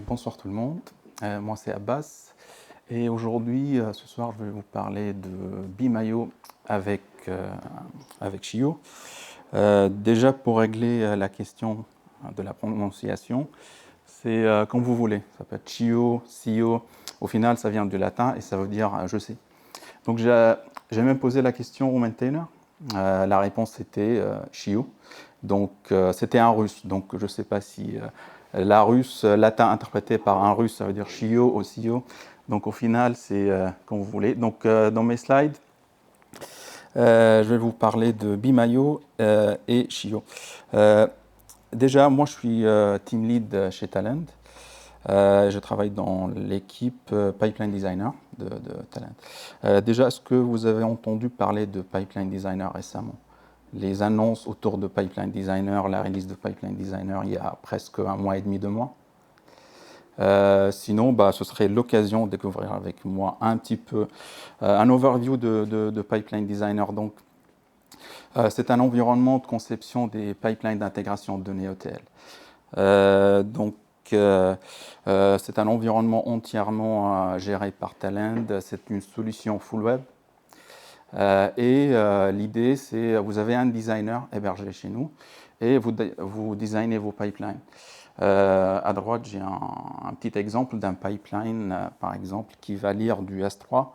Bonsoir tout le monde, moi c'est Abbas et aujourd'hui, ce soir, je vais vous parler de Bimayo avec Chio. Déjà pour régler la question de la prononciation, c'est comme vous voulez, ça peut être Chio, Sio, au final ça vient du latin et ça veut dire je sais. Donc j'ai même posé la question au maintainer, la réponse c'était Chio, donc c'était un russe, donc je ne sais pas si la russe, latin interprété par un russe, ça veut dire Chio ou Sio. Donc au final, c'est comme vous voulez. Donc dans mes slides, je vais vous parler de Bimayo et Chio. Déjà, moi je suis team lead chez Talend. Je travaille dans l'équipe Pipeline Designer de Talend. Déjà, est-ce que vous avez entendu parler de Pipeline Designer récemment? Les annonces autour de Pipeline Designer, la release de Pipeline Designer il y a presque un mois et demi, 2 mois. Sinon, ce serait l'occasion de découvrir avec moi un petit peu un overview de Pipeline Designer. Donc, c'est un environnement de conception des pipelines d'intégration de données ETL. C'est un environnement entièrement géré par Talend. C'est une solution full web. L'idée, c'est vous avez un designer hébergé chez nous et vous designez vos pipelines. À droite, j'ai un petit exemple d'un pipeline, par exemple, qui va lire du S3.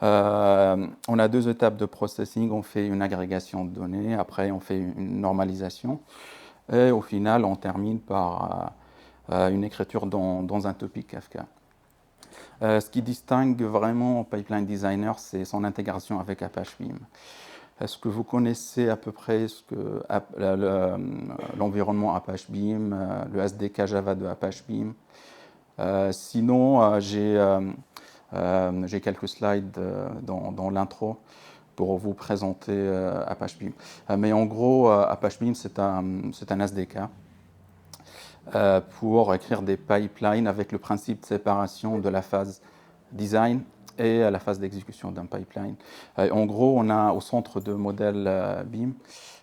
On a 2 étapes de processing. On fait une agrégation de données, après on fait une normalisation. Et au final, on termine par une écriture dans un topic Kafka. Ce qui distingue vraiment Pipeline Designer, c'est son intégration avec Apache Beam. Est-ce que vous connaissez à peu près l'environnement Apache Beam, le SDK Java de Apache Beam? Sinon, j'ai quelques slides dans l'intro pour vous présenter Apache Beam. Mais en gros, Apache Beam, c'est un SDK pour écrire des pipelines avec le principe de séparation de la phase design et la phase d'exécution d'un pipeline. En gros, on a au centre de modèle Beam,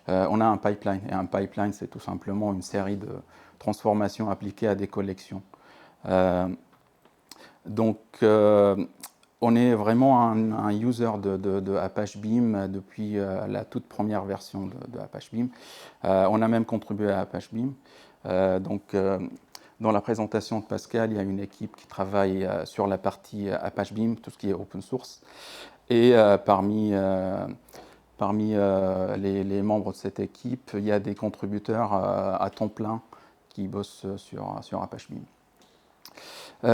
on a un pipeline. Et un pipeline, c'est tout simplement une série de transformations appliquées à des collections. On est vraiment un user de Apache Beam depuis la toute première version de Apache Beam. On a même contribué à Apache Beam. Dans la présentation de Pascal, il y a une équipe qui travaille sur la partie Apache Beam, tout ce qui est open source. Et parmi les membres de cette équipe, il y a des contributeurs à temps plein qui bossent sur Apache Beam. Il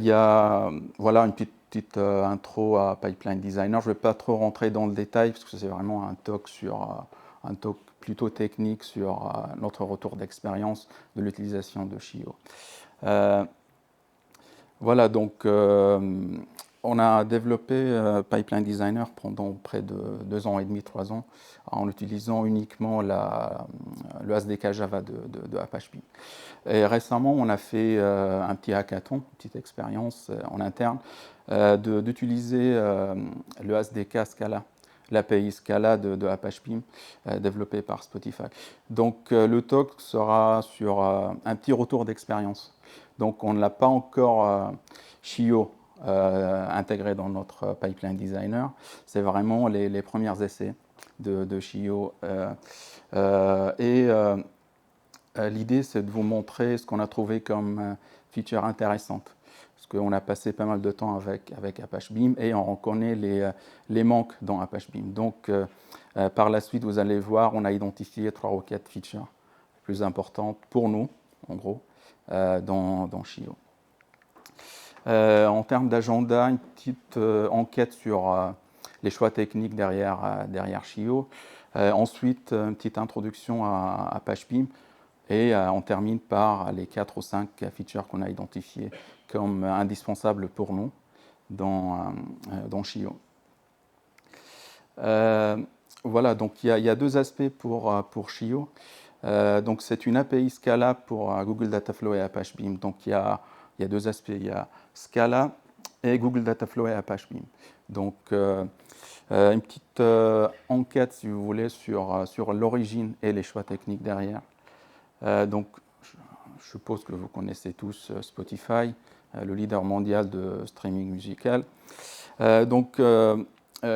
y a une petite intro à Pipeline Designer. Je ne vais pas trop rentrer dans le détail parce que c'est vraiment un talk plutôt technique sur notre retour d'expérience de l'utilisation de Chio. On a développé Pipeline Designer pendant près de 2 ans et demi, 3 ans, en utilisant uniquement le SDK Java de Apache Beam. Et récemment, on a fait un petit hackathon, une petite expérience en interne, d'utiliser le SDK Scala, l'API Scala de Apache Beam, développé par Spotify. Donc le talk sera sur un petit retour d'expérience. Donc on ne l'a pas encore Chio intégré dans notre Pipeline Designer. C'est vraiment les premiers essais de Chio. L'idée, c'est de vous montrer ce qu'on a trouvé comme feature intéressante. Parce qu'on a passé pas mal de temps avec Apache Beam et on reconnaît les manques dans Apache Beam. Donc, par la suite, vous allez voir, on a identifié 3 ou 4 features plus importantes pour nous, en gros, dans Chio. En termes d'agenda, une petite enquête sur les choix techniques derrière Chio. Ensuite, une petite introduction à Apache Beam. Et on termine par les 4 ou 5 features qu'on a identifiées comme indispensables pour nous dans Chio. Donc il y a 2 aspects pour Chio. Donc c'est une API Scala pour Google Dataflow et Apache Beam. Donc il y a 2 aspects. Il y a Scala et Google Dataflow et Apache Beam. Donc une petite enquête, si vous voulez, sur l'origine et les choix techniques derrière. Donc je suppose que vous connaissez tous Spotify, le leader mondial de streaming musical.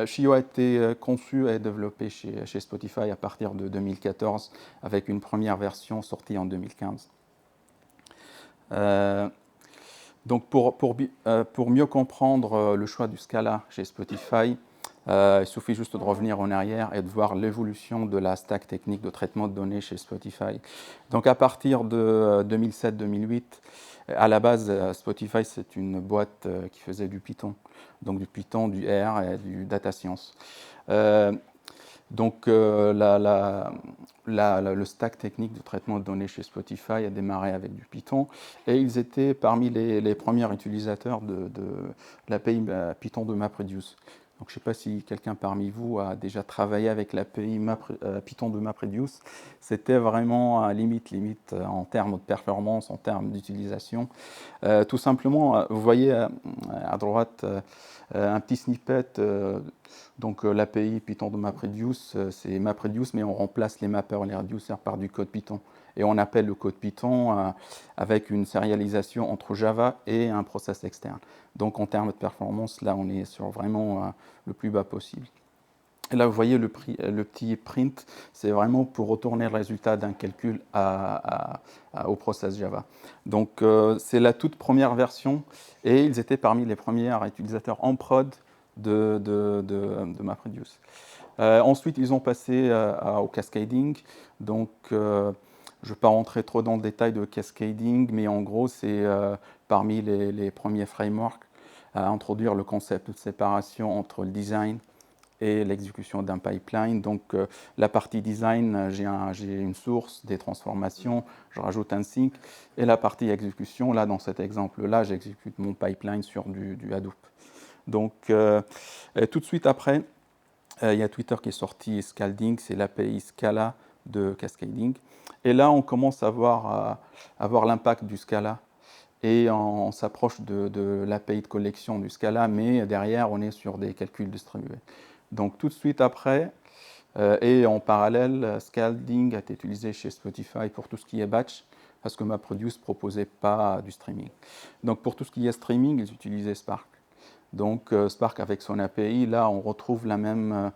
Chio a été conçu et développé chez Spotify à partir de 2014 avec une première version sortie en 2015. Pour mieux comprendre le choix du Scala chez Spotify, il suffit juste de revenir en arrière et de voir l'évolution de la stack technique de traitement de données chez Spotify. Donc à partir de 2007-2008, à la base, Spotify, c'est une boîte qui faisait du Python. Donc du Python, du R et du data science. Le stack technique de traitement de données chez Spotify a démarré avec du Python et ils étaient parmi les premiers utilisateurs de l'API Python de MapReduce. Donc, je ne sais pas si quelqu'un parmi vous a déjà travaillé avec l'API Python de MapReduce. C'était vraiment limite en termes de performance, en termes d'utilisation. Tout simplement, vous voyez à droite un petit snippet. L'API Python de MapReduce, c'est MapReduce, mais on remplace les mappers et les reducers par du code Python. Et on appelle le code Python avec une sérialisation entre Java et un process externe. Donc en termes de performance, là on est sur vraiment le plus bas possible. Et là vous voyez le petit print, c'est vraiment pour retourner le résultat d'un calcul au process Java. Donc c'est la toute première version et ils étaient parmi les premiers utilisateurs en prod de MapReduce. Ensuite, ils ont passé au cascading. Donc, je ne vais pas rentrer trop dans le détail de cascading, mais en gros, c'est parmi les premiers frameworks à introduire le concept de séparation entre le design et l'exécution d'un pipeline. Donc, la partie design, j'ai une source, des transformations, je rajoute un sync. Et la partie exécution, là, dans cet exemple-là, j'exécute mon pipeline sur du Hadoop. Donc, tout de suite après, il y a Twitter qui est sorti Scalding, c'est l'API Scala de cascading. Et là, on commence à voir l'impact du Scala. Et on s'approche de l'API de collection du Scala, mais derrière, on est sur des calculs distribués. Donc, tout de suite après, et en parallèle, Scalding a été utilisé chez Spotify pour tout ce qui est batch, parce que MapReduce ne proposait pas du streaming. Donc, pour tout ce qui est streaming, ils utilisaient Spark. Donc Spark avec son API, là on retrouve la même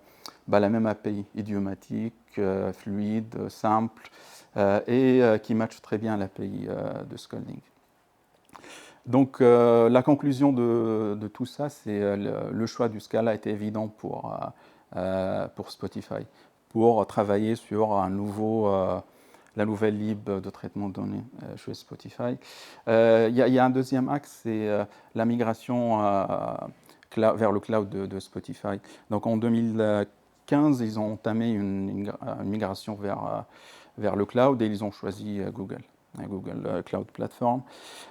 API, idiomatique, fluide, simple, et qui matche très bien l'API de Scalding. Donc la conclusion de tout ça, c'est le choix du Scala était évident pour Spotify, pour travailler sur la nouvelle lib de traitement de données chez Spotify. Il y a un deuxième axe, c'est la migration vers le cloud de Spotify. Donc en 2015, ils ont entamé une migration vers le cloud et ils ont choisi Google Cloud Platform.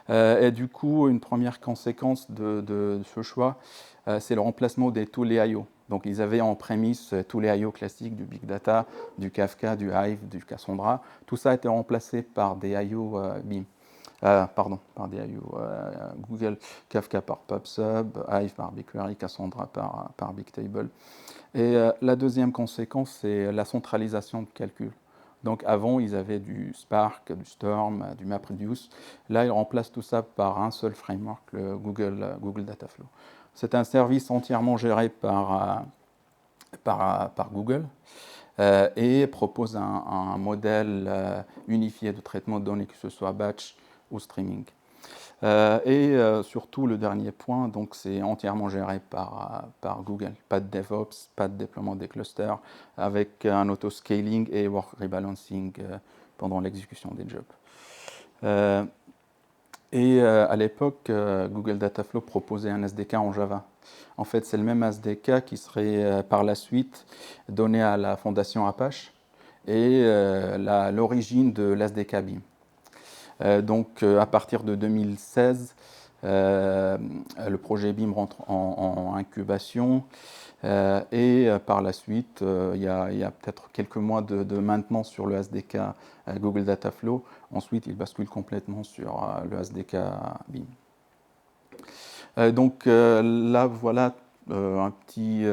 Et du coup, une première conséquence de ce choix, c'est le remplacement des tools I/O. Donc, ils avaient en prémisse tous les I/O classiques du Big Data, du Kafka, du Hive, du Cassandra. Tout ça a été remplacé par des I/O BIM. Par des I/O Google, Kafka par PubSub, Hive par BigQuery, Cassandra par Bigtable. Et la deuxième conséquence, c'est la centralisation de calcul. Donc avant, ils avaient du Spark, du Storm, du MapReduce. Là, ils remplacent tout ça par un seul framework, le Google Dataflow. C'est un service entièrement géré par Google et propose un modèle unifié de traitement de données, que ce soit batch ou streaming. Surtout, le dernier point, donc c'est entièrement géré par Google. Pas de DevOps, pas de déploiement des clusters, avec un auto-scaling et work rebalancing pendant l'exécution des jobs. À l'époque, Google Dataflow proposait un SDK en Java. En fait, c'est le même SDK qui serait par la suite donné à la fondation Apache et l'origine de l'SDK BIM. À partir de 2016, le projet BIM rentre en incubation et par la suite, il y a peut-être quelques mois de maintenance sur le SDK Google Dataflow. Ensuite, il bascule complètement sur le SDK BIM. Là, voilà un petit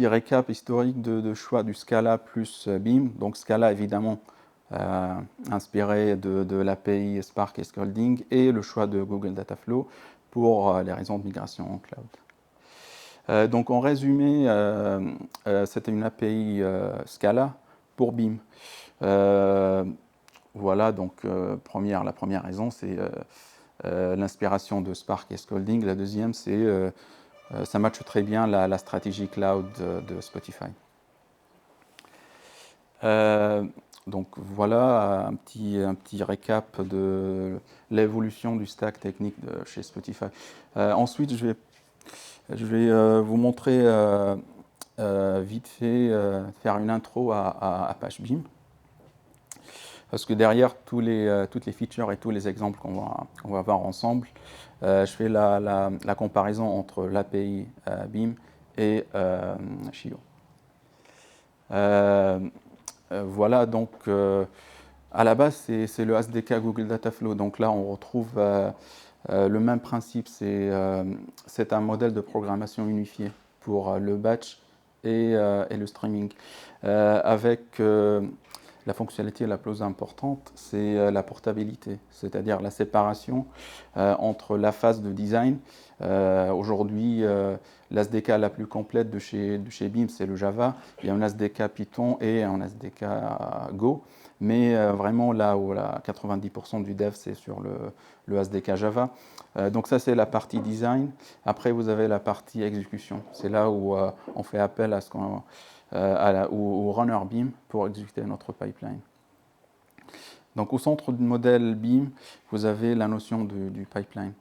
récap historique de choix du Scala plus BIM. Donc Scala, évidemment, inspiré de l'API Spark et Scalding, et le choix de Google Dataflow pour les raisons de migration en cloud. Donc en résumé, c'était une API Scala pour BIM. Voilà, donc la première raison, c'est l'inspiration de Spark et Scalding. La deuxième, c'est ça matche très bien la stratégie cloud de Spotify. Donc voilà un petit récap de l'évolution du stack technique chez Spotify. Ensuite, je vais vous montrer vite fait, faire une intro à Apache Beam. Parce que derrière toutes les features et tous les exemples qu'on va voir ensemble, je fais la comparaison entre l'API Beam et Chio. Voilà, donc à la base, c'est le SDK Google Dataflow. Donc là, on retrouve le même principe. C'est un modèle de programmation unifié pour le batch et le streaming. Avec la fonctionnalité la plus importante, c'est la portabilité, c'est-à-dire la séparation entre la phase de design. Aujourd'hui, l'SDK la plus complète de chez BIM, c'est le Java. Il y a un SDK Python et un SDK Go. Mais vraiment, là où 90% du dev, c'est sur le SDK Java. Donc ça, c'est la partie design. Après, vous avez la partie exécution. C'est là où on fait appel à au runner BIM pour exécuter notre pipeline. Donc au centre du modèle BIM, vous avez la notion du pipeline.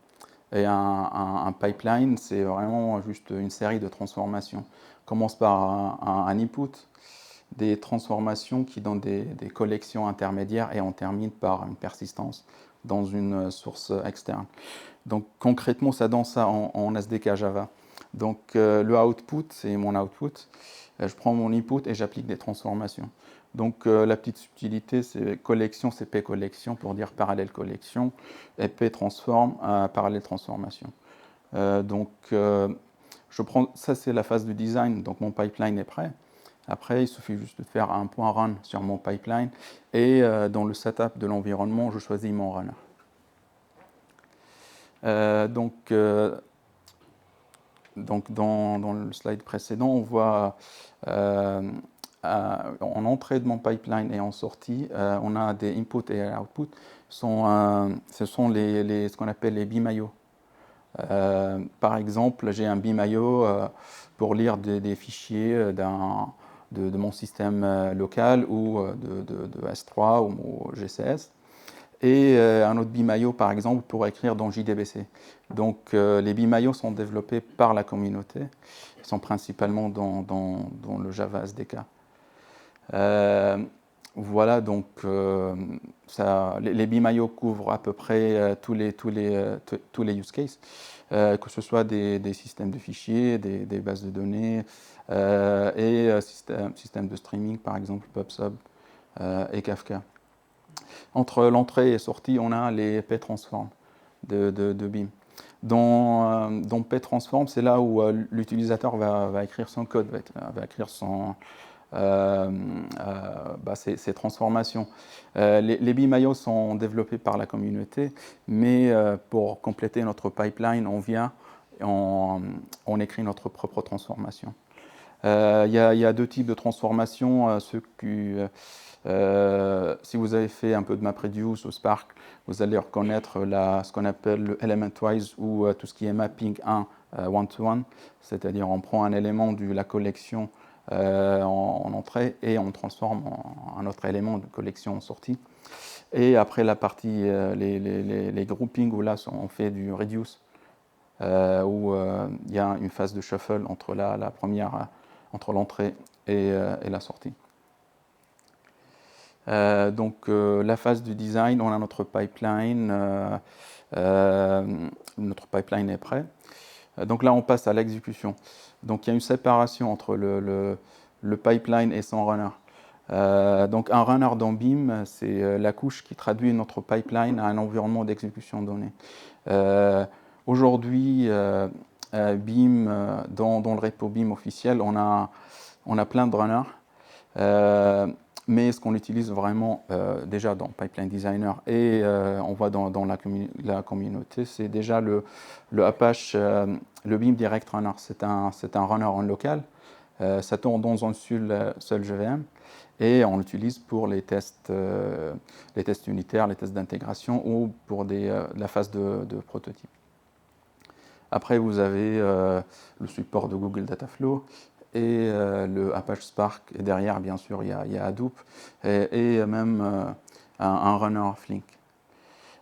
Et un pipeline, c'est vraiment juste une série de transformations. On commence par un input, des transformations qui donnent des collections intermédiaires et on termine par une persistance dans une source externe. Donc concrètement, ça donne ça en SDK Java. Donc le output, c'est mon output. Je prends mon input et j'applique des transformations. Donc la petite subtilité, c'est collection, c'est P collection pour dire parallèle collection, et P transforme, parallèle transformation. Donc ça c'est la phase du design, donc mon pipeline est prêt. Après, il suffit juste de faire un point run sur mon pipeline et dans le setup de l'environnement, je choisis mon runner. Donc dans le slide précédent, on voit en entrée de mon pipeline et en sortie, on a des inputs et outputs. Ce sont ce qu'on appelle les BIM-IO. Par exemple, j'ai un BIM-IO pour lire des fichiers de mon système local ou de S3 ou GCS. Et un autre BIM-IO, par exemple, pour écrire dans JDBC. Donc, les BIM-IO sont développés par la communauté. Ils sont principalement dans le Java SDK. Voilà, donc, les BIM-IO couvrent à peu près tous les use cases, que ce soit des systèmes de fichiers, des bases de données, et systèmes de streaming, par exemple PubSub et Kafka. Entre l'entrée et sortie, on a les P-Transform de BIM. Dans P-Transform, c'est là où l'utilisateur va écrire son code, va écrire ses transformations. Les BIM-IO sont développés par la communauté, mais pour compléter notre pipeline, on écrit notre propre transformation. Il y a deux types de transformations. Si vous avez fait un peu de MapReduce ou Spark, vous allez reconnaître ce qu'on appelle le Element-Wise ou tout ce qui est mapping 1 one-to-one, c'est-à-dire on prend un élément de la collection en entrée et on transforme en un autre élément de collection en sortie. Et après la partie, les groupings, où là on fait du reduce, où il y a une phase de shuffle entre la première, entre l'entrée et la sortie. Donc la phase du design, on a notre pipeline est prêt. Donc là on passe à l'exécution. Donc il y a une séparation entre le pipeline et son runner. Donc un runner dans BIM, c'est la couche qui traduit notre pipeline à un environnement d'exécution donné. Aujourd'hui, BIM, dans le repo BIM officiel, on a plein de runners. Mais ce qu'on utilise vraiment déjà dans Pipeline Designer et on voit dans la communauté, c'est déjà le Apache, le Beam Direct Runner. C'est un runner en local. Ça tourne dans un seul JVM et on l'utilise pour les tests unitaires, les tests d'intégration ou pour la phase de prototype. Après, vous avez le support de Google Dataflow et le Apache Spark. Et derrière, bien sûr, il y a Hadoop et même un runner Flink.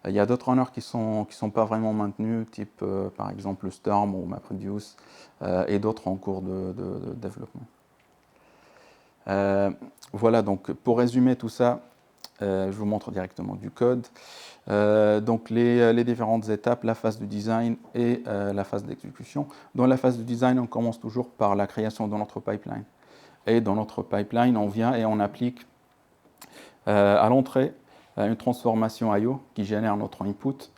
Il y a d'autres runners qui sont pas vraiment maintenus, type par exemple Storm ou MapReduce, et d'autres en cours de développement. Voilà, donc pour résumer tout ça, je vous montre directement du code. Donc les différentes étapes, la phase de design et la phase d'exécution. Dans la phase de design, on commence toujours par la création de notre pipeline. Et dans notre pipeline, on vient et on applique à l'entrée une transformation I/O qui génère notre input.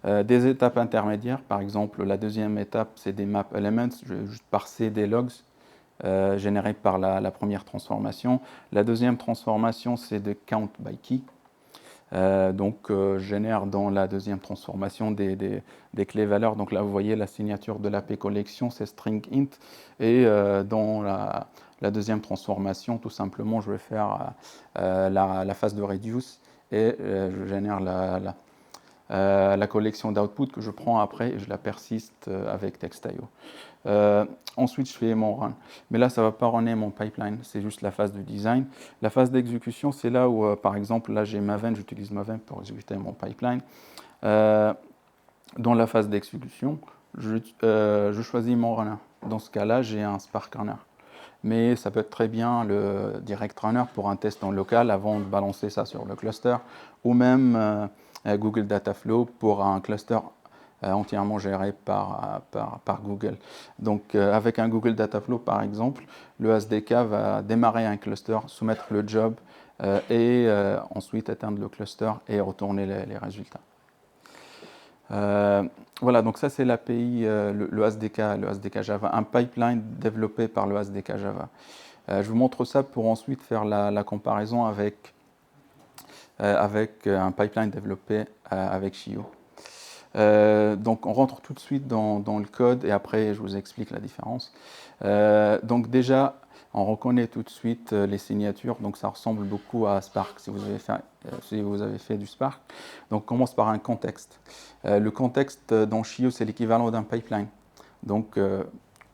Des étapes intermédiaires, par exemple, la deuxième étape, c'est des map elements. Je vais juste parser des logs générés par la première transformation. La deuxième transformation, c'est de count by key. Donc, génère dans la deuxième transformation des clés valeurs. Donc là, vous voyez la signature de l'AP collection, c'est string int. Et dans la deuxième transformation, tout simplement, je vais faire la phase de reduce et je génère la collection d'output que je prends après et je la persiste avec text.io. Ensuite, je fais mon run. Mais là, ça ne va pas runner mon pipeline, c'est juste la phase de design. La phase d'exécution, c'est là où, par exemple, là j'ai Maven, j'utilise Maven pour exécuter mon pipeline. Dans la phase d'exécution, je choisis mon runner. Dans ce cas-là, j'ai un Spark runner. Mais ça peut être très bien le direct runner pour un test en local avant de balancer ça sur le cluster, ou même Google Dataflow pour un cluster entièrement géré par Google. Donc avec un Google Dataflow par exemple, le SDK va démarrer un cluster, soumettre le job et ensuite éteindre le cluster et retourner les résultats. Voilà, donc ça c'est l'API, le SDK Java, un pipeline développé par le SDK Java. Je vous montre ça pour ensuite faire la comparaison avec un pipeline développé avec Chio. Donc on rentre tout de suite dans le code et après je vous explique la différence. Donc déjà, on reconnaît tout de suite les signatures, donc ça ressemble beaucoup à Spark si vous avez fait du Spark. Donc on commence par un contexte. Le contexte dans Chio, c'est l'équivalent d'un pipeline. Donc je ne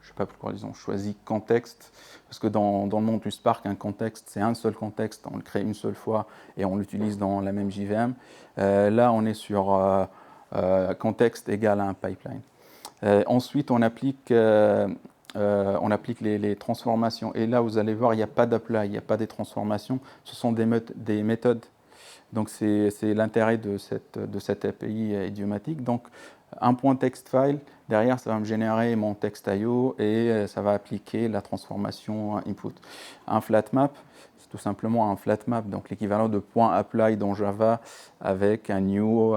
sais pas pourquoi ils ont choisi contexte, parce que dans le monde du Spark, un contexte, c'est un seul contexte, on le crée une seule fois et on l'utilise dans la même JVM. Là, on est sur contexte égal à un pipeline. Ensuite, on applique les transformations. Et là, vous allez voir, il n'y a pas d'apply, il n'y a pas des transformations, ce sont des méthodes. Donc, c'est l'intérêt de cette API idiomatique. Donc, un point text file, derrière, ça va me générer mon text.io et ça va appliquer la transformation input. Un flat map, c'est tout simplement un flat map, donc l'équivalent de point apply dans Java avec un new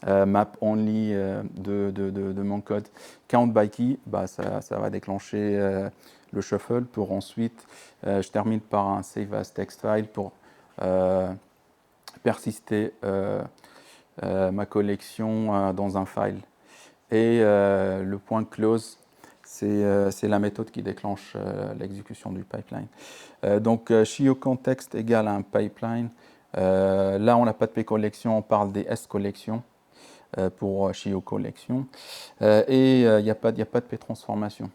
map only de mon code. Count by key, ça va déclencher le shuffle pour ensuite, je termine par un save as text file pour persister ma collection dans un file. Et le point close, c'est la méthode qui déclenche l'exécution du pipeline. Donc, Chio context égale à un pipeline. Là, on n'a pas de P-collection, on parle des S-collections pour Chio collection. Et il n'y a pas de P-transformation.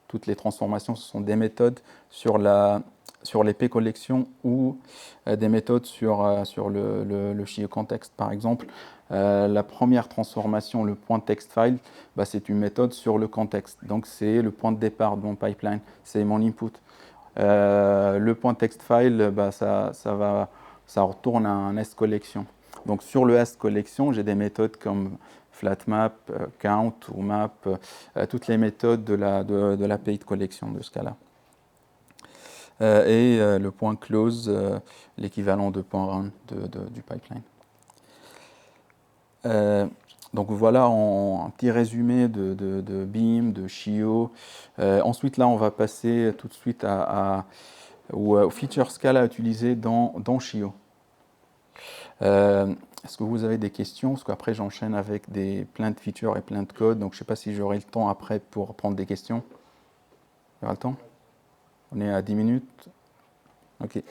Toutes les transformations, ce sont des méthodes sur les P-collections ou des méthodes sur le Chio context. Par exemple, la première transformation, le point text file, c'est une méthode sur le contexte. Donc, c'est le point de départ de mon pipeline, c'est mon input. Le point text file, ça retourne à un S-collection. Donc, sur le S-collection, j'ai des méthodes comme flatmap, count ou map, toutes les méthodes de l'API de collection de ce cas-là. Et le point close, l'équivalent de point run du pipeline. Donc voilà un petit résumé de Beam, de Chio. Ensuite là on va passer tout de suite à ou feature Scala utilisées dans Chio. Est-ce que vous avez des questions? Parce qu'après, j'enchaîne avec plein de features et plein de codes. Donc, je ne sais pas si j'aurai le temps après pour prendre des questions. Il y aura le temps? On est à 10 minutes. OK.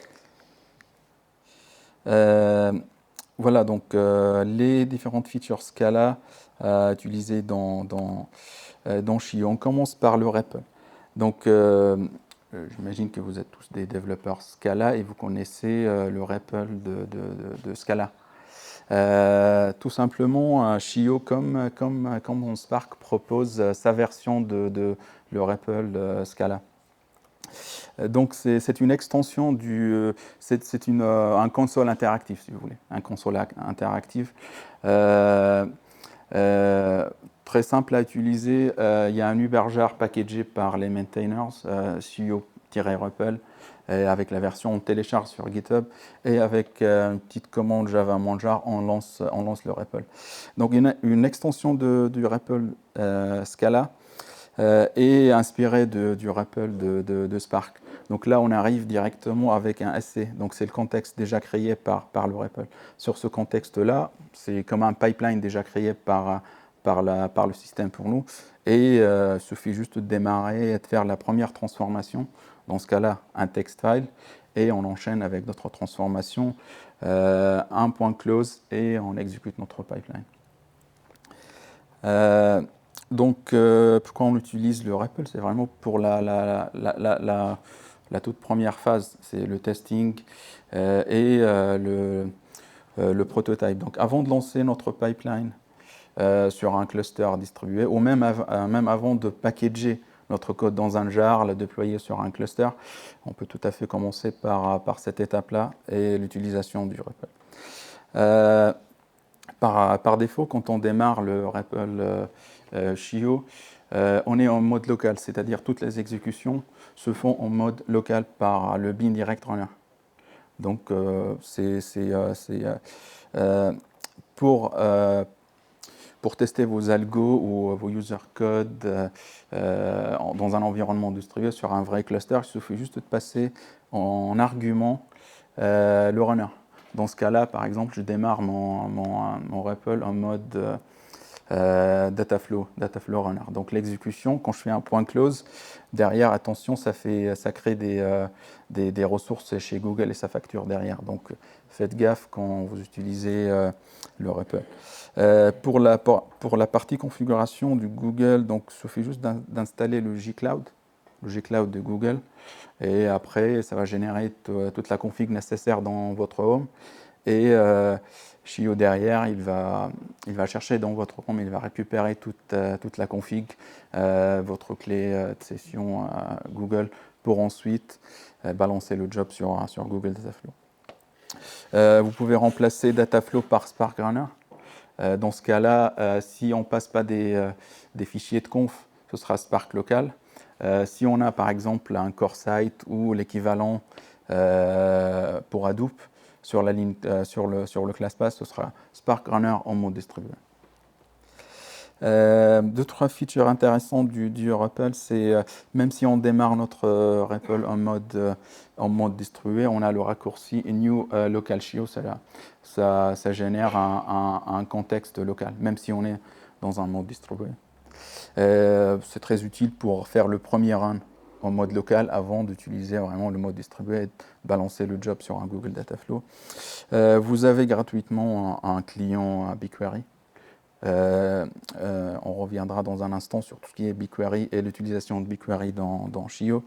Voilà, donc les différentes features Scala utilisées dans Chio. On commence par le REPL. Donc, j'imagine que vous êtes tous des développeurs Scala et vous connaissez le REPL de Scala. Tout simplement, Chio, comme Spark, propose sa version de le REPL Scala. Donc c'est une extension c'est un console interactif, si vous voulez, un console interactif. Très simple à utiliser. Il y a un Uberjar packagé par les maintainers, Chio-REPL, avec la version on télécharge sur GitHub, et avec une petite commande Java Manjar, on lance le REPL. Donc une extension du REPL Scala est inspirée du REPL de Spark. Donc là, on arrive directement avec un SC. Donc c'est le contexte déjà créé par le REPL. Sur ce contexte-là, c'est comme un pipeline déjà créé par le système pour nous. Et il suffit juste de démarrer et de faire la première transformation. Dans ce cas-là, un text file. Et on enchaîne avec d'autres transformations, un point close, et on exécute notre pipeline. Donc, pourquoi on utilise le REPL? C'est vraiment pour la toute première phase, c'est le testing et le prototype. Donc, avant de lancer notre pipeline sur un cluster distribué, ou même avant de packager notre code dans un jar, le déployer sur un cluster, on peut tout à fait commencer par cette étape-là et l'utilisation du REPL. Par défaut, quand on démarre le REPL Chio, on est en mode local, c'est-à-dire toutes les exécutions se font en mode local par le bin direct runner. Donc, pour tester vos algos ou vos user codes dans un environnement distribué sur un vrai cluster, il suffit juste de passer en argument le runner. Dans ce cas-là, par exemple, je démarre mon REPL en mode Dataflow runner. Donc l'exécution, quand je fais un point close, derrière, attention, ça crée des ressources chez Google et ça facture derrière. Donc faites gaffe quand vous utilisez le REPL. Pour la partie configuration du Google, donc il suffit juste d'installer le G-Cloud de Google. Et après, ça va générer toute la config nécessaire dans votre home. Et Chio derrière, il va chercher dans votre home, il va récupérer toute la config, votre clé de session Google, pour ensuite balancer le job sur Google Dataflow. Vous pouvez remplacer Dataflow par Spark Runner. Dans ce cas-là, si on ne passe pas des fichiers de conf, ce sera Spark local. Si on a par exemple un core site ou l'équivalent pour Hadoop sur la ligne sur le ClassPass, ce sera Spark Runner en mode distribué. Deux, trois features intéressantes du REPL, c'est même si on démarre notre REPL en mode distribué, on a le raccourci New Local Chio, ça génère un contexte local, même si on est dans un mode distribué. C'est très utile pour faire le premier run en mode local avant d'utiliser vraiment le mode distribué et de balancer le job sur un Google Dataflow. Vous avez gratuitement un client BigQuery. On reviendra dans un instant sur tout ce qui est BigQuery et l'utilisation de BigQuery dans Chio.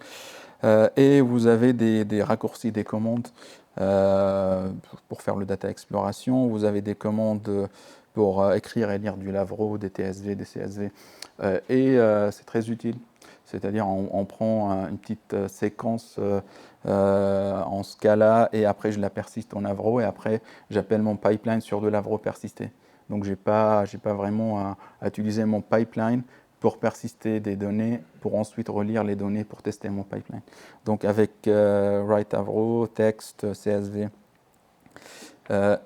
Et vous avez des raccourcis, des commandes pour faire le data exploration. Vous avez des commandes pour écrire et lire du Lavro, des TSV, des CSV. Et c'est très utile. C'est-à-dire on prend une petite séquence en Scala et après je la persiste en Avro et après j'appelle mon pipeline sur de l'Avro persisté. Donc je n'ai pas vraiment à utiliser mon pipeline pour persister des données, pour ensuite relire les données pour tester mon pipeline. Donc avec Write Avro, Text, CSV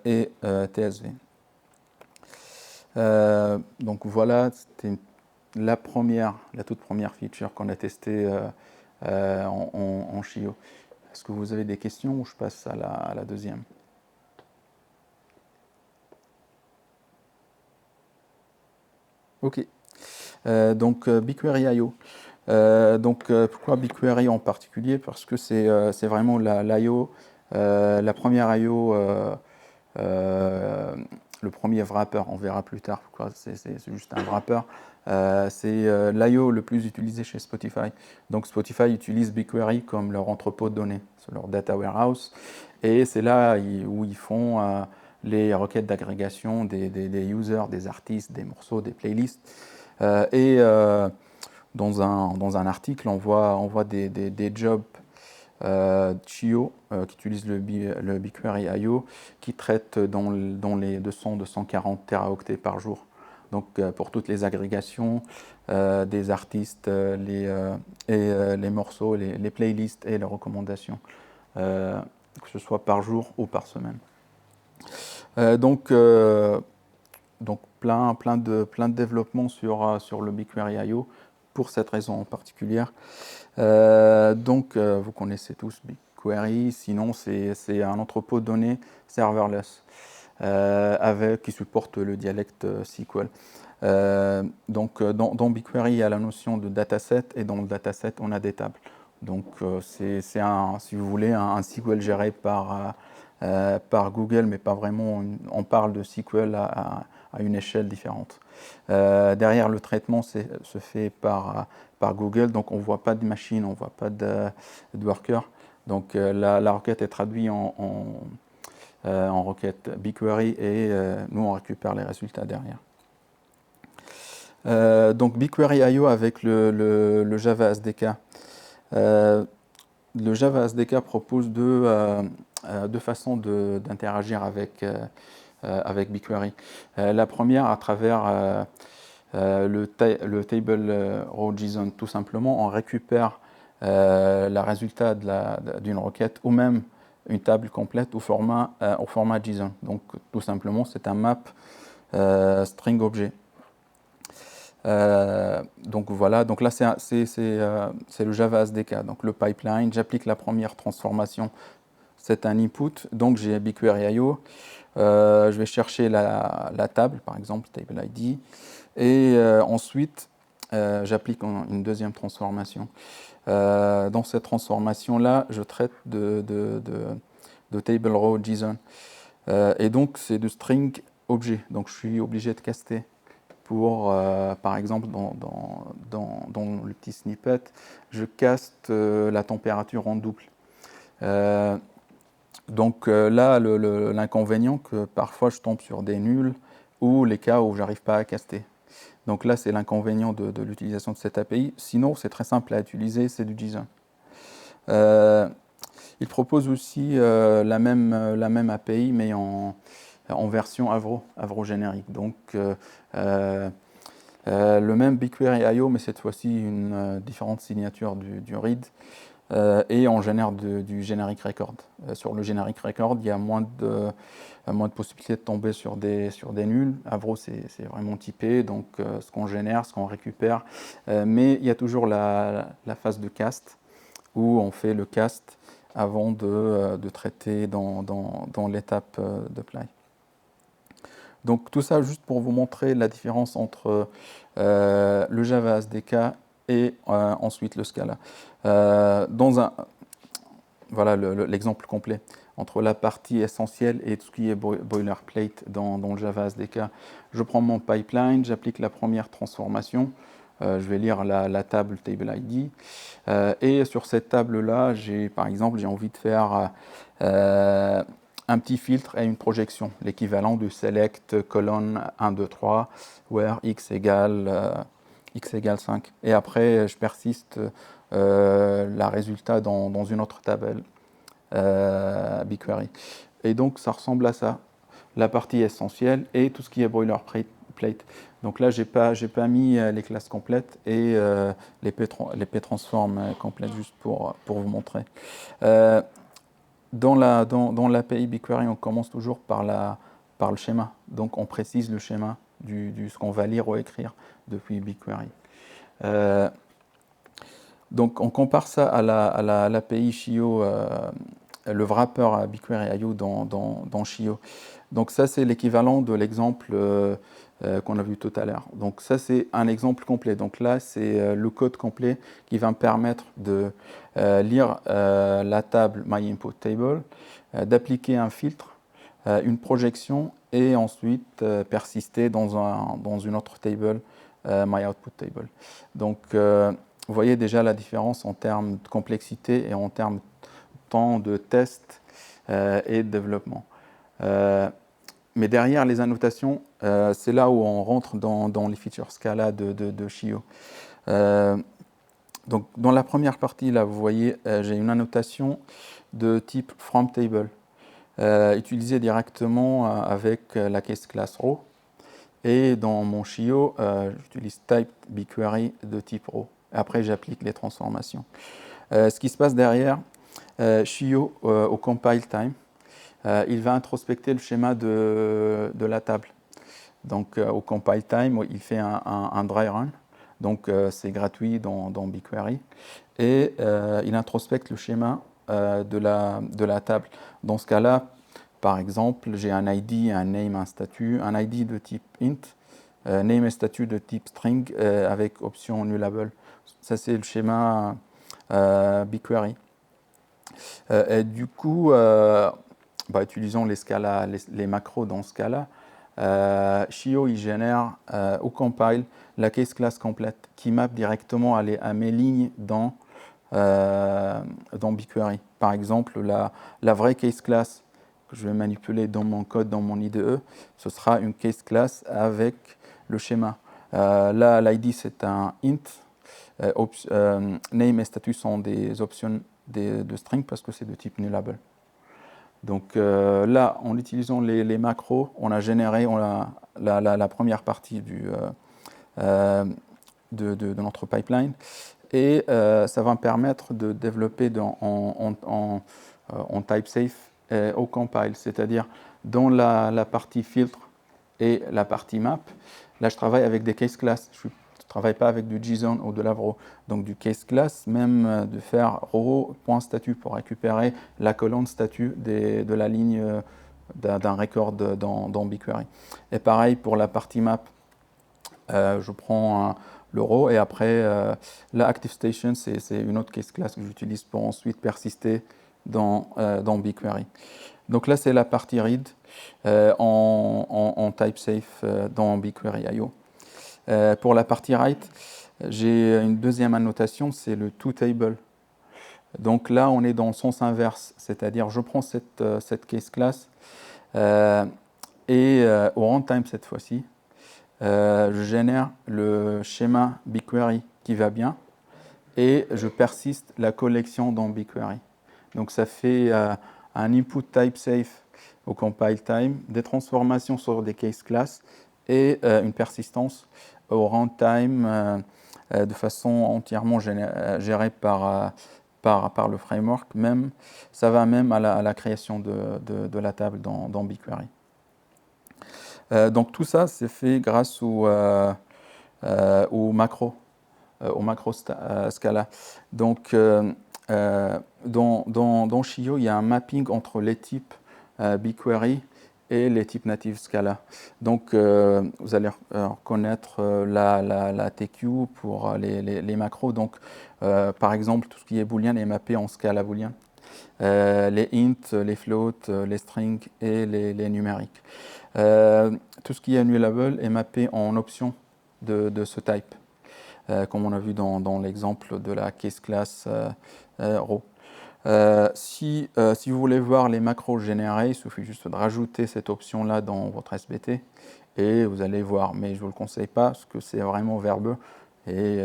et TSV. Donc voilà, c'était la toute première feature qu'on a testée en Chio. Est-ce que vous avez des questions ou je passe à la deuxième? Ok. Donc BigQuery.io. Pourquoi BigQuery en particulier? Parce que c'est vraiment l'IO, la première IO, le premier wrapper. On verra plus tard pourquoi c'est juste un wrapper. C'est l'IO le plus utilisé chez Spotify. Donc Spotify utilise BigQuery comme leur entrepôt de données, c'est leur data warehouse. Et c'est là où ils font les requêtes d'agrégation des users, des artistes, des morceaux, des playlists. Dans un article, on voit des jobs Chio qui utilisent le BigQuery IO qui traitent dans les 200-240 teraoctets par jour. Donc pour toutes les agrégations des artistes, les morceaux, les playlists et les recommandations, que ce soit par jour ou par semaine. Donc plein de développements sur le BigQuery IO pour cette raison en particulier. Vous connaissez tous BigQuery, sinon c'est un entrepôt de données serverless qui supporte le dialecte SQL. Dans BigQuery, il y a la notion de dataset et dans le dataset, on a des tables. Donc c'est si vous voulez, un SQL géré par Google, mais pas vraiment. On parle de SQL à une échelle différente. Derrière, le traitement se fait par Google, donc on ne voit pas de machine, on ne voit pas de worker. Donc la requête est traduite en requête BigQuery et nous on récupère les résultats derrière. Donc BigQuery IO avec le Java SDK. Le Java SDK propose deux façons d'interagir avec BigQuery. La première à travers le table row JSON, tout simplement, on récupère le résultat d'une requête ou même une table complète au format JSON. Donc tout simplement, c'est un map string objet. Donc voilà, donc là c'est le Java SDK, donc le pipeline, j'applique la première transformation, c'est un input, donc j'ai BigQuery IO, je vais chercher la table, par exemple table ID, et ensuite j'applique une deuxième transformation. Dans cette transformation-là, je traite de table row JSON, et donc c'est de string objet, donc je suis obligé de caster. Pour, par exemple, dans le petit snippet, je caste la température en double. Là, l'inconvénient que parfois je tombe sur des nuls ou les cas où j'arrive pas à caster. Donc là, c'est l'inconvénient de l'utilisation de cette API. Sinon, c'est très simple à utiliser, c'est du JSON. Il propose aussi la même API, mais en version Avro générique. Donc, le même BigQuery IO, mais cette fois-ci une différente signature du read, et on génère du generic record. Sur le generic record, il y a moins de possibilités de tomber sur des nuls. Avro, c'est vraiment typé, donc ce qu'on génère, ce qu'on récupère, mais il y a toujours la phase de cast, où on fait le cast avant de traiter dans l'étape de play. Donc tout ça juste pour vous montrer la différence entre le Java SDK et ensuite le Scala. Voilà l'exemple complet entre la partie essentielle et tout ce qui est boilerplate dans le Java SDK. Je prends mon pipeline, j'applique la première transformation. Je vais lire la table table ID. Et sur cette table-là, par exemple, j'ai envie de faire un petit filtre et une projection, l'équivalent du select colonne 1, 2, 3, where x égale 5. Et après, je persiste la résultat dans une autre table BigQuery. Et donc, ça ressemble à ça. La partie essentielle et tout ce qui est boilerplate. Donc là, j'ai pas mis les classes complètes et les p-transforms complètes, juste pour vous montrer. Dans l'API BigQuery, on commence toujours par le schéma. Donc on précise le schéma ce qu'on va lire ou écrire depuis BigQuery. Donc on compare ça à l'API Shio, le wrapper à BigQuery IO dans Shio. Donc ça, c'est l'équivalent de l'exemple qu'on a vu tout à l'heure. Donc ça, c'est un exemple complet. Donc là, c'est le code complet qui va me permettre de lire la table MyInputTable, d'appliquer un filtre, une projection et ensuite persister dans une autre table, MyOutputTable. Donc vous voyez déjà la différence en termes de complexité et en termes de temps de test et de développement. Mais derrière les annotations, c'est là où on rentre dans les features Scala de Shio. Donc dans la première partie, là, vous voyez, j'ai une annotation de type FromTable, utilisée directement avec la case class row. Et dans mon Shio, j'utilise type BigQuery de type row. Après, j'applique les transformations. Ce qui se passe derrière, Shio, au compile time, il va introspecter le schéma de la table. Donc au compile time, il fait un dry run. Donc c'est gratuit dans BigQuery. Et il introspecte le schéma de la table. Dans ce cas-là, par exemple, j'ai un ID, un name, un statut, un ID de type int, name et statut de type string avec option nullable. Ça, c'est le schéma BigQuery. Et du coup, utilisons les macros dans ce cas-là. Shio, il génère au compile la case class complète qui map directement à mes lignes dans BigQuery. Par exemple, la vraie case class que je vais manipuler dans mon code, dans mon IDE, ce sera une case class avec le schéma. Là, l'ID, c'est un int. Name et statut sont des options de string parce que c'est de type nullable. Donc là, en utilisant les macros, on a généré la première partie de notre pipeline et ça va me permettre de développer en type safe au compile, c'est-à-dire dans la partie filtre et la partie map. Là, je travaille avec des case class. Je ne travaille pas avec du JSON ou de l'Avro. Donc du case class, même de faire row.statut pour récupérer la colonne statut de la ligne d'un record dans BigQuery. Et pareil pour la partie map. Je prends le row et après la ActiveStation, c'est une autre case class que j'utilise pour ensuite persister dans BigQuery. Donc là, c'est la partie read en type safe dans BigQuery IO. Pour la partie write, j'ai une deuxième annotation, c'est le toTable. Donc là, on est dans le sens inverse, c'est-à-dire je prends cette case class et au runtime cette fois-ci, je génère le schéma BigQuery qui va bien et je persiste la collection dans BigQuery. Donc ça fait un input type safe au compile time, des transformations sur des case class et une persistance au runtime de façon entièrement gérée par le framework. Ça va même à la création de la table dans BigQuery. Donc tout ça, c'est fait grâce au macro Scala. Donc dans Shio, il y a un mapping entre les types BigQuery et les types natifs Scala. Donc vous allez reconnaître la TQ pour les macros. Donc par exemple, tout ce qui est boolean est mappé en Scala boolean. Les int, les floats, les strings et les numériques. Tout ce qui est nullable est mappé en option de ce type, comme on a vu dans l'exemple de la case class row. Si vous voulez voir les macros générés, il suffit juste de rajouter cette option-là dans votre SBT et vous allez voir. Mais je ne vous le conseille pas parce que c'est vraiment verbeux et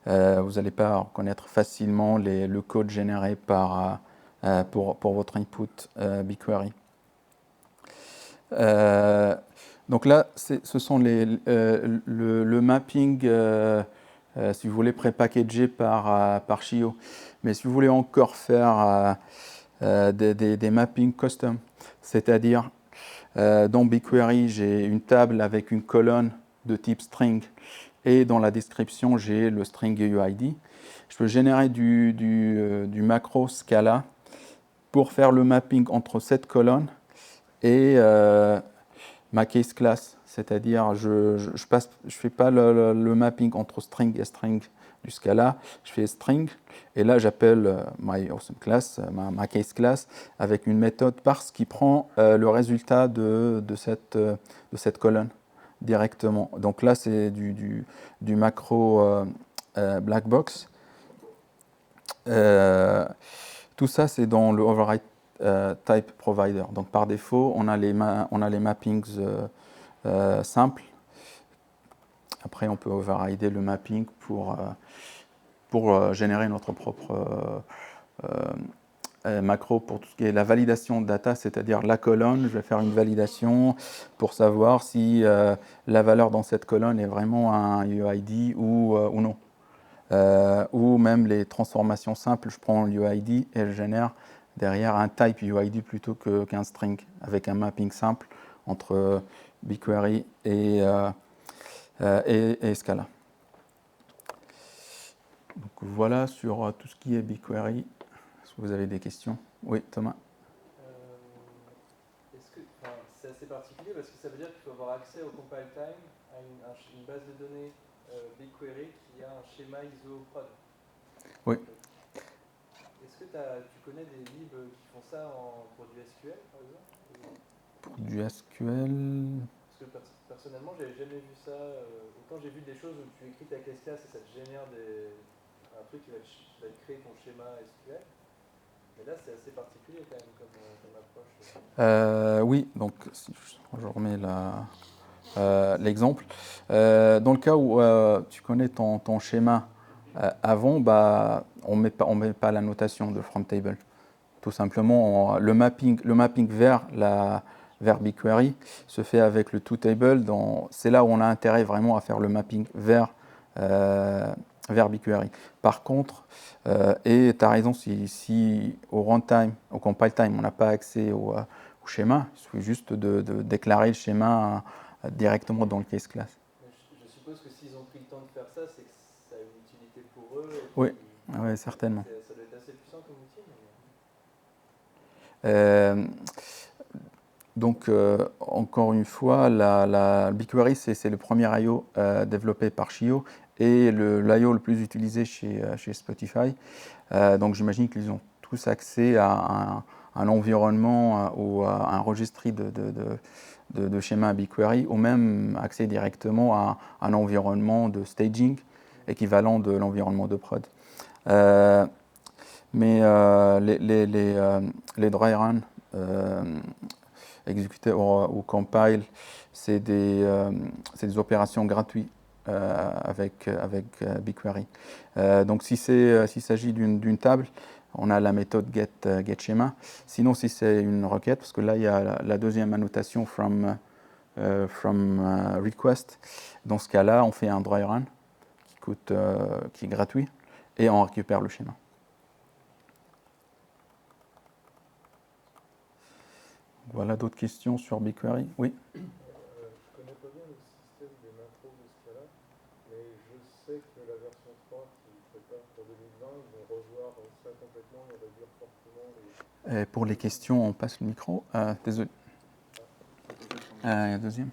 vous n'allez pas reconnaître facilement le code généré pour votre input BigQuery. Donc là, ce sont le mapping, si vous voulez, prépackagé par Shio. Mais si vous voulez encore faire des mappings custom, c'est-à-dire dans BigQuery, j'ai une table avec une colonne de type string et dans la description, j'ai le string UID. je peux générer du macro Scala pour faire le mapping entre cette colonne et ma case class. C'est-à-dire, je fais pas le mapping entre string et string du Scala, je fais string, et là j'appelle my awesome class, ma case class, avec une méthode parse qui prend le résultat de cette colonne directement. Donc là, c'est du macro black box. Tout ça, c'est dans le override type provider. Donc par défaut, on a les mappings simples. Après, on peut overrider le mapping pour générer notre propre macro pour tout ce qui est la validation de data, c'est-à-dire la colonne. Je vais faire une validation pour savoir si la valeur dans cette colonne est vraiment un UID ou non. Ou même les transformations simples, je prends l'UID et je génère derrière un type UID plutôt qu'un string, avec un mapping simple entre BigQuery et Scala. Donc voilà sur tout ce qui est BigQuery. Est-ce que vous avez des questions? Oui, Thomas. C'est assez particulier parce que ça veut dire qu'il faut avoir accès au compile time à une base de données BigQuery qui a un schéma ISO prod. Oui. Est-ce que tu connais des libs qui font ça pour du SQL, par exemple? Pour du SQL. Parce que personnellement, j'avais jamais vu ça. Autant j'ai vu des choses où tu écris ta case class et ça te génère un truc qui va te créer ton schéma SQL. Mais là, c'est assez particulier quand même comme approche. Oui, donc si je remets l'exemple. Dans le cas où tu connais ton schéma avant, on met pas la notation de from table. Tout simplement, le mapping vers BigQuery se fait avec le toTable. C'est là où on a intérêt vraiment à faire le mapping vers BigQuery. Par contre, et tu as raison, si au runtime, au compile time, on n'a pas accès au schéma, il suffit juste de déclarer le schéma directement dans le case class. Je suppose que s'ils ont pris le temps de faire ça, c'est que ça a une utilité pour eux. Oui, certainement. Ça doit être assez puissant comme outil. Donc, encore une fois, la BigQuery, c'est le premier I/O développé par Shio et l'I/O le plus utilisé chez Spotify. Donc, j'imagine qu'ils ont tous accès à un environnement ou à un registre de schéma BigQuery, ou même accès directement à un environnement de staging équivalent de l'environnement de prod. Mais les dry runs exécuter ou compile, c'est des opérations gratuites avec BigQuery. Donc s'il s'agit d'une table, on a la méthode getSchema. Sinon, si c'est une requête, parce que là il y a la deuxième annotation from request. Dans ce cas-là, on fait un dry run qui est gratuit et on récupère le schéma. Voilà d'autres questions sur BigQuery? Oui. Je ne connais pas bien le système des macros de Scala, mais je sais que la version 3 qui prépare pour 2020, ils vont revoir ça complètement et réduire fortement les... Pour les questions, on passe le micro. Désolé. Il y a un deuxième.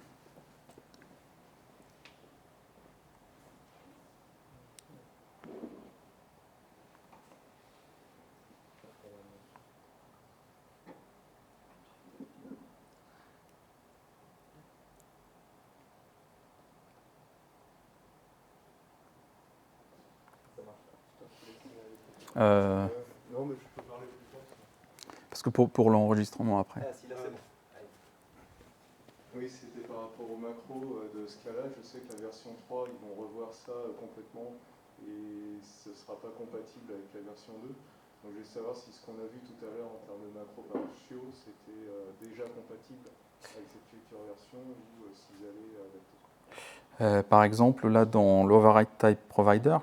Non, mais je peux parler plus tard. Parce que pour l'enregistrement après. Ah, si, là, c'est bon. Oui, c'était par rapport au macro de Scala. Je sais que la version 3, ils vont revoir ça complètement et ce ne sera pas compatible avec la version 2. Donc je voulais savoir si ce qu'on a vu tout à l'heure en termes de macro par Shio, c'était déjà compatible avec cette future version ou s'ils allaient adapter. Par exemple, là dans l'Override Type Provider,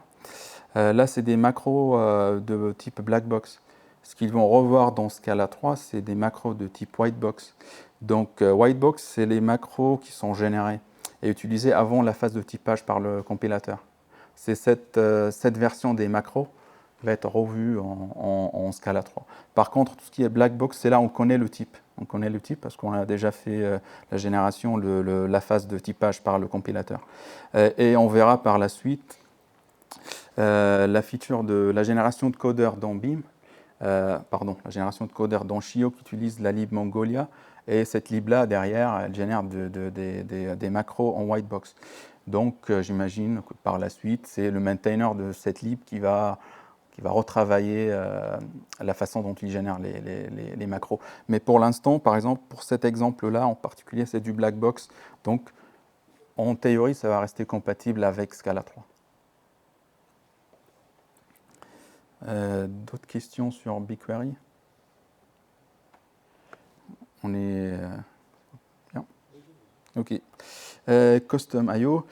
là c'est des macros de type black box. Ce qu'ils vont revoir dans Scala 3, c'est des macros de type white box. Donc white box, c'est les macros qui sont générés et utilisés avant la phase de typage par le compilateur. C'est cette version des macros va être revu en Scala 3. Par contre, tout ce qui est black box, c'est là où on connaît le type. On connaît le type parce qu'on a déjà fait la génération, la phase de typage par le compilateur. Et on verra par la suite la feature de la génération de codeurs dans BIM, la génération de codeurs dans Shio qui utilise la lib Mongolia. Et cette lib-là, derrière, elle génère des macros en white box. Donc, j'imagine que par la suite, c'est le maintainer de cette lib qui va retravailler la façon dont il génère les macros. Mais pour l'instant, par exemple, pour cet exemple-là, en particulier, c'est du black box. Donc, en théorie, ça va rester compatible avec Scala 3. D'autres questions sur BigQuery? On est bien. OK. Custom IO.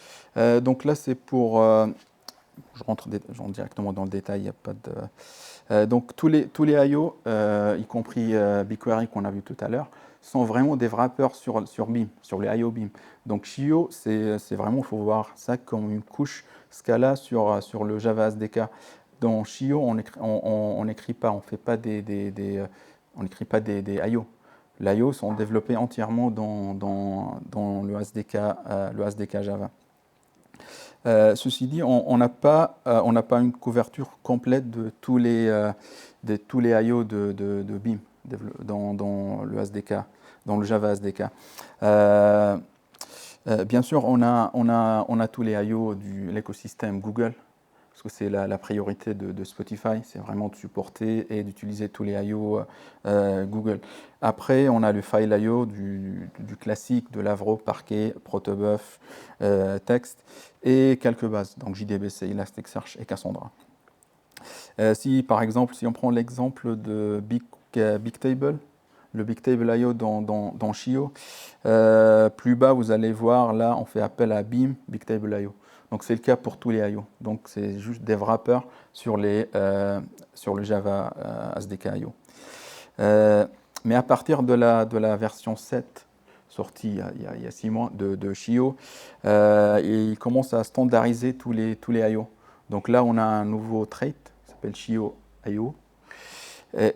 Donc là, c'est pour... je rentre directement dans le détail, il n'y a pas de... donc tous les IO, y compris BigQuery qu'on a vu tout à l'heure, sont vraiment des wrappers sur BIM, sur les IO BIM. Donc Shio, c'est vraiment, il faut voir ça comme une couche Scala sur le Java SDK. Dans Shio, on n'écrit pas, on fait pas on n'écrit pas des IO. Les IO sont développés entièrement dans le SDK Java. Ceci dit, on n'a pas une couverture complète de tous les IO de BIM dans le SDK, dans le Java SDK. Bien sûr, on a tous les IO de l'écosystème Google, parce que c'est la priorité de Spotify, c'est vraiment de supporter et d'utiliser tous les IO Google. Après, on a le file IO du classique de Lavro, Parquet, Protobuf, Text et quelques bases, donc JDBC, Elasticsearch et Cassandra. Si par exemple, si on prend l'exemple de Bigtable, le Bigtable IO dans Shio, plus bas vous allez voir, là on fait appel à BIM Bigtable IO. Donc c'est le cas pour tous les IO. Donc c'est juste des wrappers sur le Java SDK IO. Mais à partir de la version 7, sortie il y a 6 mois de Shio, il commence à standardiser tous les IO. Donc là on a un nouveau trait qui s'appelle Shio IO.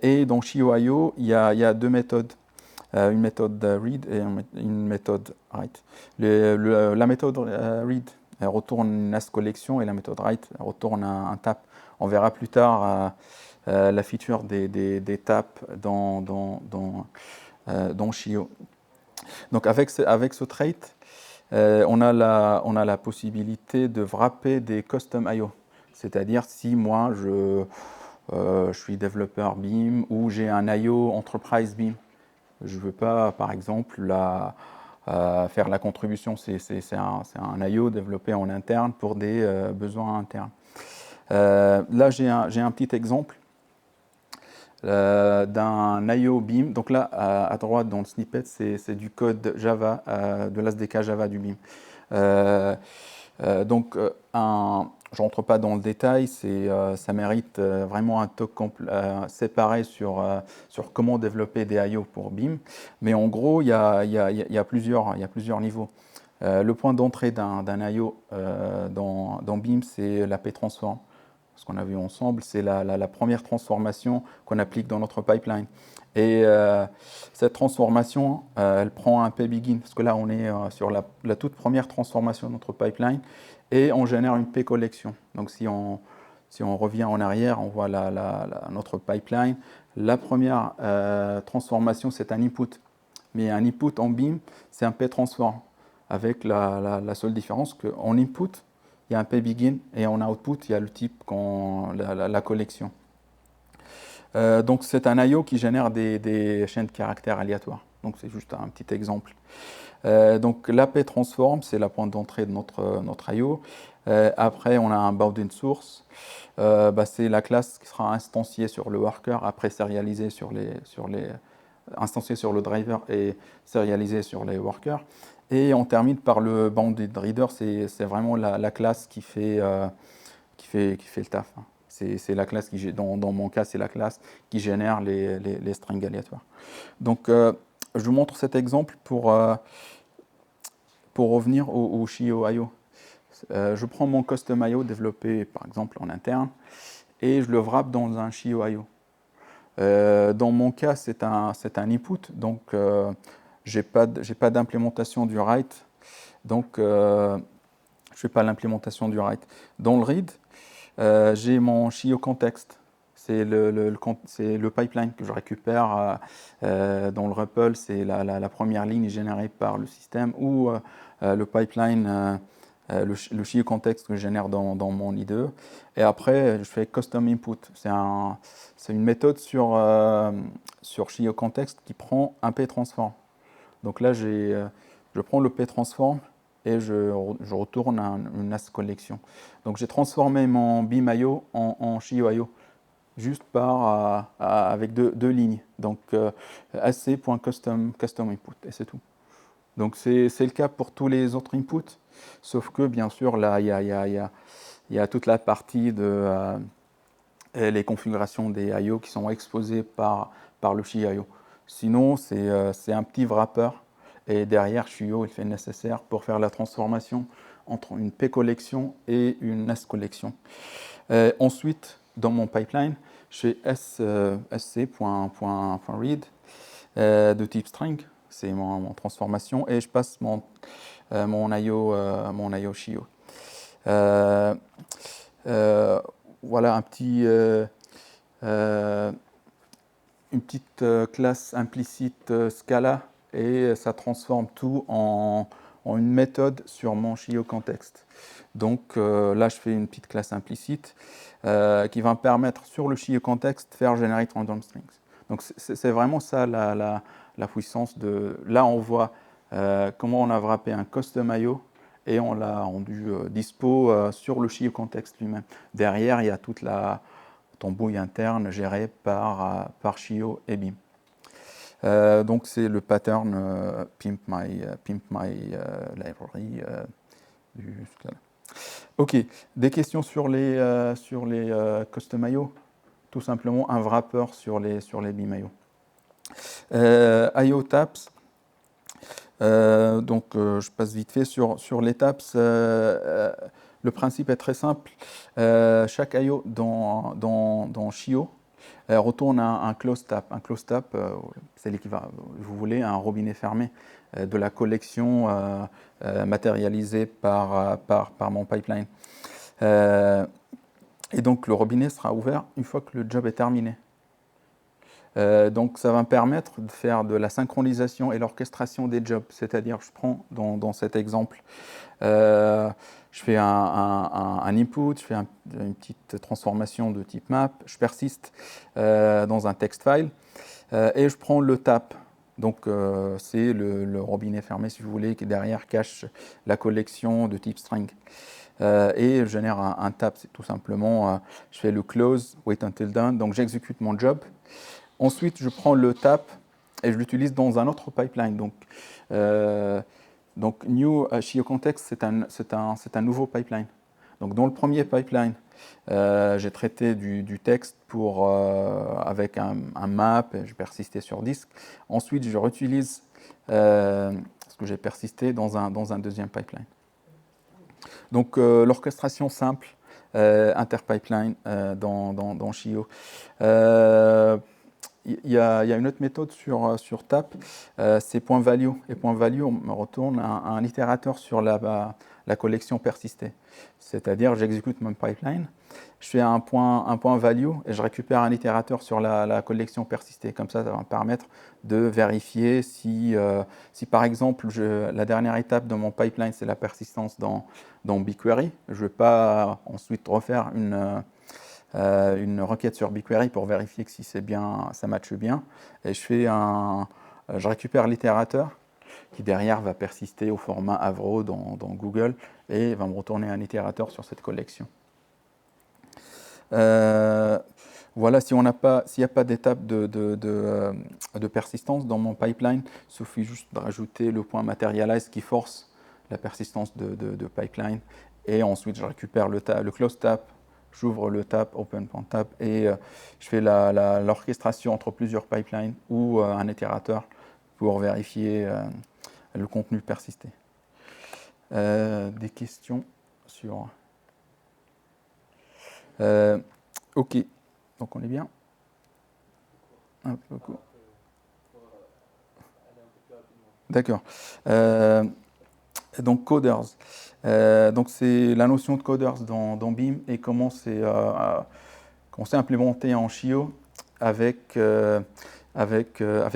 Et dans Shio IO, il y a deux méthodes. Une méthode read et une méthode write. La méthode read elle retourne une AS collection et la méthode write elle retourne un tap. On verra plus tard la feature des taps dans Shio. Donc avec ce trait, on a la possibilité de wrapper des custom IO. C'est-à-dire si moi je suis développeur BIM ou j'ai un IO Enterprise BIM. Je ne veux pas, par exemple, faire la contribution. C'est un IO développé en interne pour des besoins internes. Là, j'ai un petit exemple d'un IO BIM. Donc là, à droite, dans le snippet, c'est du code Java, de l'SDK Java du BIM. Je ne rentre pas dans le détail, ça mérite vraiment un talk séparé sur comment développer des IO pour BIM. Mais en gros, il y a plusieurs niveaux. Le point d'entrée d'un IO dans BIM, c'est l'AP Transform. Ce qu'on a vu ensemble, c'est la première transformation qu'on applique dans notre pipeline. Et cette transformation, elle prend un P-Begin, parce que là, on est sur la toute première transformation de notre pipeline, et on génère une P-collection. Donc, si on revient en arrière, on voit notre pipeline. La première transformation, c'est un input. Mais un input en BIM, c'est un P-transform, avec la seule différence qu'en input, il y a un P-Begin, et en output, il y a le type, la collection. Donc c'est un IO qui génère des chaînes de caractères aléatoires. Donc c'est juste un petit exemple. Donc l'AP transform, c'est la pointe d'entrée de notre IO. Après, on a un bounded source. C'est la classe qui sera instanciée sur le worker, après sérialisée instanciée sur le driver et sérialisée sur les workers. Et on termine par le bounded reader, c'est vraiment la classe qui fait le taf. C'est la classe dans mon cas, c'est la classe qui génère les strings aléatoires. Donc, je vous montre cet exemple pour revenir au Shio IO. Je prends mon custom IO développé par exemple en interne et je le wrap dans un Shio.io. Dans mon cas, c'est un input, donc je n'ai pas d'implémentation du write, donc je ne fais pas l'implémentation du write. Dans le read, j'ai mon Shio context. C'est le pipeline que je récupère dans le REPL, c'est la première ligne générée par le système, ou le pipeline, le Shio context que je génère dans mon IDE. Et après, je fais custom input. C'est une méthode sur Shio context qui prend un p-transform. Donc là, je prends le p-transform et je retourne une as collection. Donc j'ai transformé mon beam.io en Shio.io juste avec deux lignes. Donc ac.custom input, et c'est tout. Donc c'est le cas pour tous les autres inputs, sauf que bien sûr là il y a toute la partie de les configurations des IO qui sont exposées par le Shio. Sinon c'est un petit wrapper, et derrière Shio il fait le nécessaire pour faire la transformation entre une P collection et une S collection. Ensuite, dans mon pipeline, je fais sc.read de type string, c'est mon transformation, et je passe mon IO Shio. Voilà une petite classe implicite Scala, et ça transforme tout en une méthode sur mon Shio context. Donc là, je fais une petite classe implicite qui va me permettre sur le Shio context de faire generate random strings. Donc c'est vraiment ça la puissance de... Là, on voit comment on a wrappé un custom IO et on l'a rendu dispo sur le Shio context lui-même. Derrière, il y a toute la tambouille interne gérée par Shio et Beam. Donc c'est le pattern pimp my library du Scala. Ok, des questions sur les custom IO? Tout simplement un wrapper sur les Beam.io. IO taps, donc je passe vite fait sur les taps. Le principe est très simple. Chaque IO dans Shio retourne un close tap. Un close tap, c'est l'équivalent, vous voulez, un robinet fermé de la collection matérialisée par mon pipeline. Et donc le robinet sera ouvert une fois que le job est terminé. Donc ça va me permettre de faire de la synchronisation et l'orchestration des jobs. C'est-à-dire, je prends dans cet exemple, je fais un input, je fais une petite transformation de type map, je persiste dans un text file, et je prends le tap. Donc c'est le robinet fermé, si vous voulez, qui derrière cache la collection de type string. Et je génère un tap, c'est tout simplement, je fais le close, wait until done, donc j'exécute mon job. Ensuite, je prends le tap et je l'utilise dans un autre pipeline. Donc new Shio context, c'est un nouveau pipeline. Donc dans le premier pipeline, j'ai traité du texte avec un map, et je persistais sur disque. Ensuite, je réutilise ce que j'ai persisté dans un deuxième pipeline. Donc l'orchestration simple, interpipeline dans Shio. Il y a une autre méthode sur TAP, c'est point value. Et point value, on me retourne un itérateur sur la collection persistée. C'est-à-dire, j'exécute mon pipeline, je fais un point value et je récupère un itérateur sur la collection persistée. Comme ça va me permettre de vérifier si par exemple, la dernière étape de mon pipeline, c'est la persistance dans BigQuery. Je ne vais pas ensuite refaire une requête sur BigQuery pour vérifier que si c'est bien, ça matche bien. Et je récupère l'itérateur qui derrière va persister au format Avro dans Google et va me retourner un itérateur sur cette collection. Voilà, s'il n'y a pas d'étape de persistance dans mon pipeline, il suffit juste de rajouter le point materialize qui force la persistance de pipeline. Et ensuite, je récupère le close tap, j'ouvre le tap, open.tap, et je fais l'orchestration entre plusieurs pipelines ou un itérateur pour vérifier le contenu persisté. Des questions sur... Ok, donc on est bien. Un peu court. Pour aller un peu plus rapidement. D'accord. Donc coders. Donc c'est la notion de coders dans BIM et comment c'est implémenté en Chio avec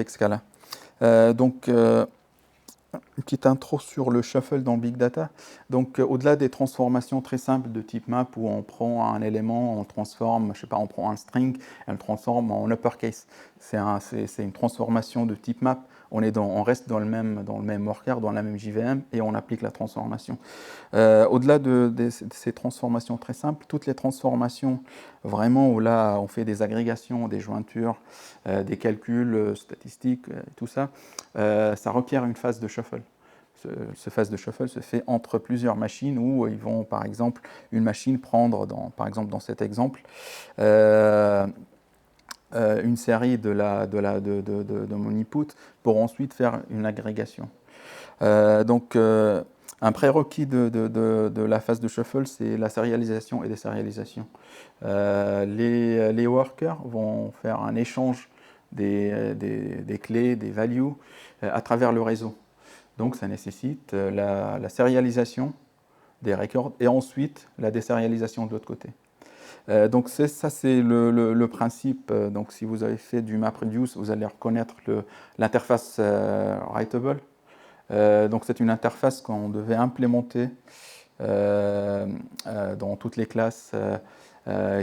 Scala. Donc une petite intro sur le shuffle dans Big Data. Donc, au-delà des transformations très simples de type map où on prend un élément, on transforme, je sais pas, on prend un string et on le transforme en uppercase. C'est une transformation de type map. On reste dans le même worker, dans la même JVM et on applique la transformation. Au-delà de ces transformations très simples, toutes les transformations vraiment où là on fait des agrégations, des jointures, des calculs statistiques, tout ça, ça requiert une phase de shuffle. Ce phase de shuffle se fait entre plusieurs machines où ils vont, par exemple, une machine prendre, par exemple dans cet exemple, une série de mon input pour ensuite faire une agrégation. Donc, un prérequis de la phase de shuffle, c'est la sérialisation et désérialisation. Les workers vont faire un échange des clés, des values à travers le réseau. Donc, ça nécessite la sérialisation des records et ensuite la désérialisation de l'autre côté. Donc ça c'est le principe. Donc si vous avez fait du MapReduce, vous allez reconnaître l'interface writable. Donc c'est une interface qu'on devait implémenter dans toutes les classes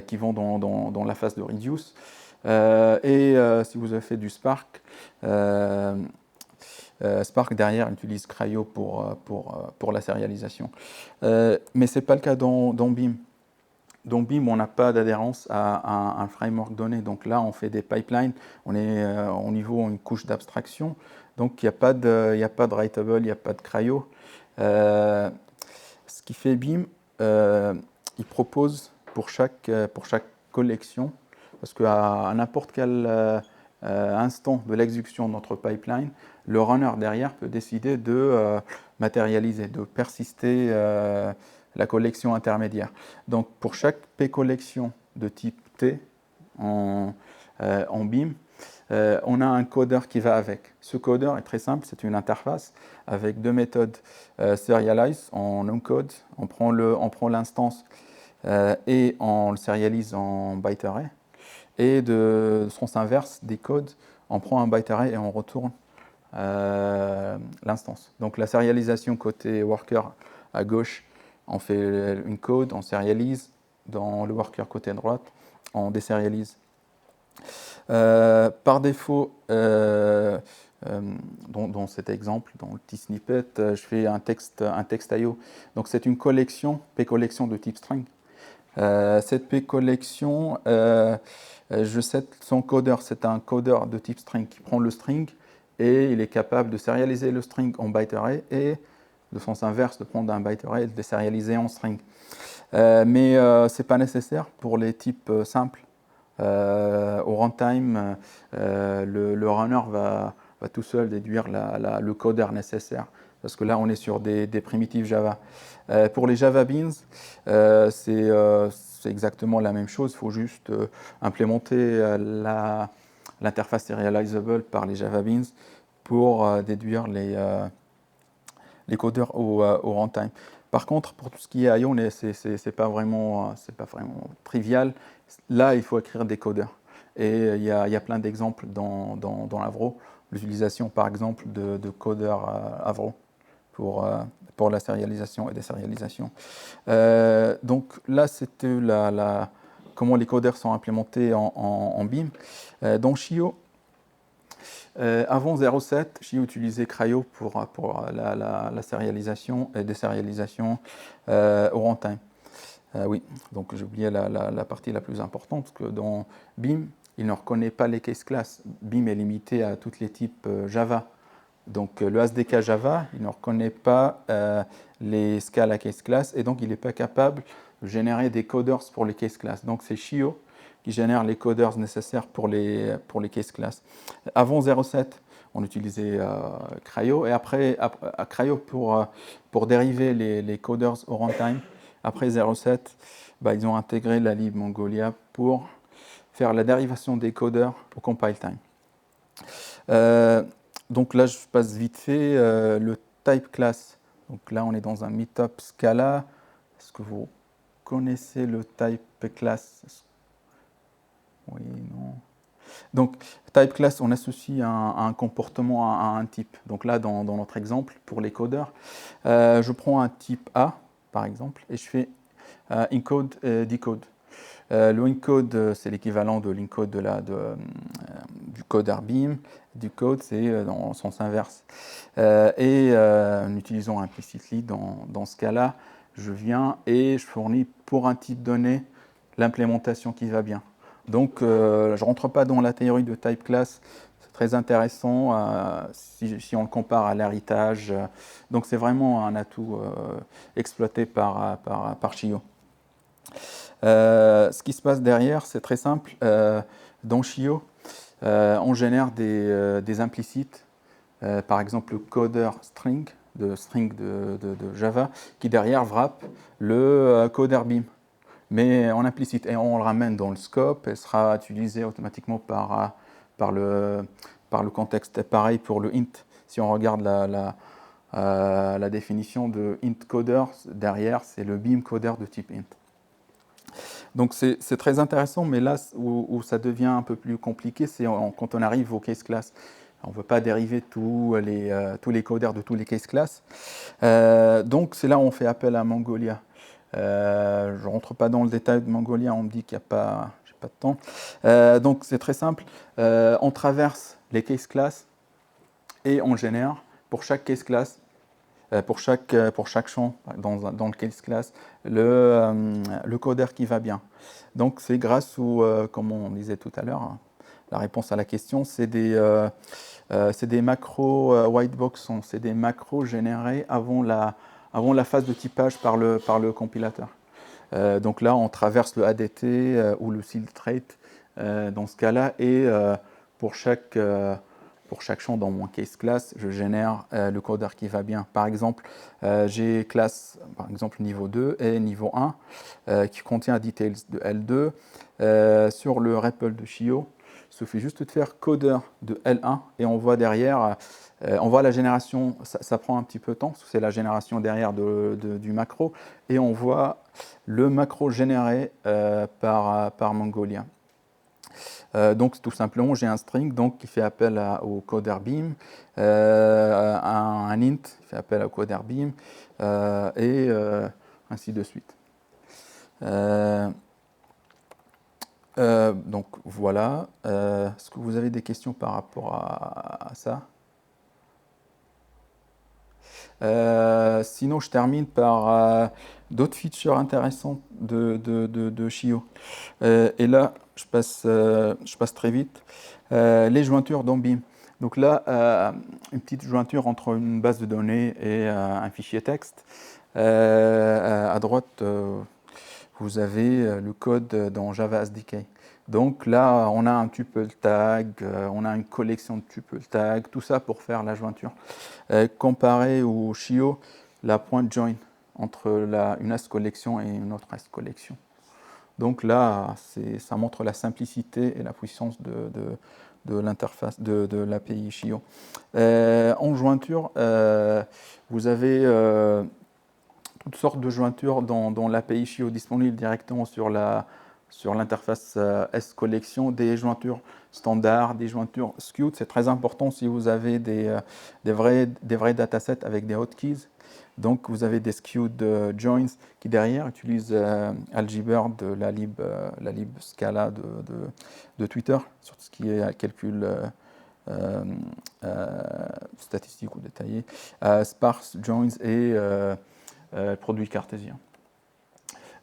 qui vont dans la phase de Reduce. Si vous avez fait du Spark, Spark derrière utilise Cryo pour la sérialisation. Mais ce n'est pas le cas dans BIM. Dans BIM, on n'a pas d'adhérence à un framework donné. Donc là, on fait des pipelines, on est au niveau une couche d'abstraction. Donc il n'y a pas de writable, il n'y a pas de cryo. Ce qui fait BIM, il propose pour chaque collection, parce qu'à n'importe quel instant de l'exécution de notre pipeline, le runner derrière peut décider de matérialiser, de persister la collection intermédiaire. Donc pour chaque P-collection de type T en BIM, on a un codeur qui va avec. Ce codeur est très simple, c'est une interface avec deux méthodes. Serialize en uncode, on prend l'instance et on le serialise en byte array. Et de sens inverse, des codes, on prend un byte array et on retourne l'instance. Donc la serialisation côté worker à gauche, on fait une code, on serialise. Dans le worker côté droite, on désérialise. Par défaut, dans cet exemple, dans le petit snippet, je fais un texte IO. Donc c'est une collection, P-collection de type string. Cette P-collection, je sais son codeur, c'est un codeur de type string qui prend le string et il est capable de sérialiser le string en byte array et de sens inverse, de prendre un byte array et de le sérialiser en string. Mais ce n'est pas nécessaire pour les types simples. Au runtime, le runner va tout seul déduire le codeur nécessaire. Parce que là, on est sur des primitives Java. Pour les Java Beans, c'est exactement la même chose. Il faut juste implémenter l'interface serializable par les Java Beans pour déduire les codeurs au runtime. Par contre, pour tout ce qui est IO, c'est pas vraiment trivial. Là, il faut écrire des codeurs. Et il y a plein d'exemples dans Avro. L'utilisation, par exemple, de codeurs Avro pour la sérialisation et désérialisation. Donc là, c'était comment les codeurs sont implémentés en BIM. Dans Chio, avant 0.7, Chio utilisait Cryo pour la sérialisation et désérialisation au runtime. Oui, donc j'ai oublié la partie la plus importante, parce que dans BIM, il ne reconnaît pas les case classes. BIM est limité à tous les types Java. Donc le SDK Java, il ne reconnaît pas les Scala case class et donc il n'est pas capable de générer des coders pour les case class. Donc c'est Chio qui génère les coders nécessaires pour les case class. Avant 0.7, on utilisait Cryo et après Cryo pour dériver les coders au runtime, après 0.7, ils ont intégré la lib Mongolia pour faire la dérivation des codeurs au compile time. Donc là, je passe vite fait le type class. Donc là, on est dans un meetup Scala. Est-ce que vous connaissez le type class? Oui, non. Donc, type class, on associe un comportement à un type. Donc là, dans notre exemple, pour les codeurs, je prends un type A, par exemple, et je fais encode et decode. Le encode, c'est l'équivalent de l'encode du codeur Beam. Du code, c'est dans le sens inverse. En utilisant implicitly, dans ce cas-là, je viens et je fournis pour un type donné l'implémentation qui va bien. Donc, je ne rentre pas dans la théorie de type class. C'est très intéressant si on le compare à l'héritage. Donc, c'est vraiment un atout exploité par Chio. Ce qui se passe derrière, c'est très simple. Dans Chio, on génère des implicites, par exemple le codeur string de Java, qui derrière wrap le codeur Beam, mais en implicite. Et on le ramène dans le scope et sera utilisé automatiquement par le contexte. Et pareil pour le int. Si on regarde la définition de int coder, derrière, c'est le Beam coder de type int. Donc c'est très intéressant, mais là où ça devient un peu plus compliqué, c'est quand on arrive aux case class. On ne veut pas dériver tous les codeurs de tous les case class. Donc c'est là où on fait appel à Mongolia. Je ne rentre pas dans le détail de Mongolia, on me dit qu'il n'y a pas, j'ai pas de temps. Donc c'est très simple. On traverse les case class et on génère pour chaque case class, pour chaque champ dans le case class, le codeur qui va bien. Donc c'est grâce comme on disait tout à l'heure, hein, la réponse à la question, c'est des macros whitebox, c'est des macros générés avant la phase de typage par le compilateur. Donc là, on traverse le ADT ou le filtrate dans ce cas-là, et pour chaque champ dans mon case class, je génère le codeur qui va bien. Par exemple, j'ai classe niveau 2 et niveau 1 qui contient details de L2 sur le REPL de Chio. Il suffit juste de faire codeur de L1 et on voit derrière, on voit la génération, ça prend un petit peu de temps, c'est la génération derrière du macro, et on voit le macro généré par Mongolia. Donc tout simplement, j'ai un string qui fait appel au codeur Beam, un int qui fait appel au codeur Beam, et ainsi de suite. Donc voilà. Est-ce que vous avez des questions par rapport à ça? Sinon, je termine par d'autres features intéressantes de Chio. Et là, je passe très vite. Les jointures dans Beam. Donc là, une petite jointure entre une base de données et un fichier texte. À droite, vous avez le code dans Java SDK. Donc là, on a un tuple tag, on a une collection de tuple tag, tout ça pour faire la jointure. Comparé au Chio, la pointe join entre une AS collection et une autre AS collection. Donc là, ça montre la simplicité et la puissance de l'interface de l'API Chio. En jointure, vous avez toutes sortes de jointures dans l'API Chio disponible directement sur l'interface S collection, des jointures standards, des jointures skewed. C'est très important si vous avez des vrais datasets avec des hotkeys. Donc vous avez des skewed joins qui derrière utilisent Algebird, la lib Scala de Twitter, sur ce qui est calcul statistique ou détaillé, sparse joins et produits cartésiens.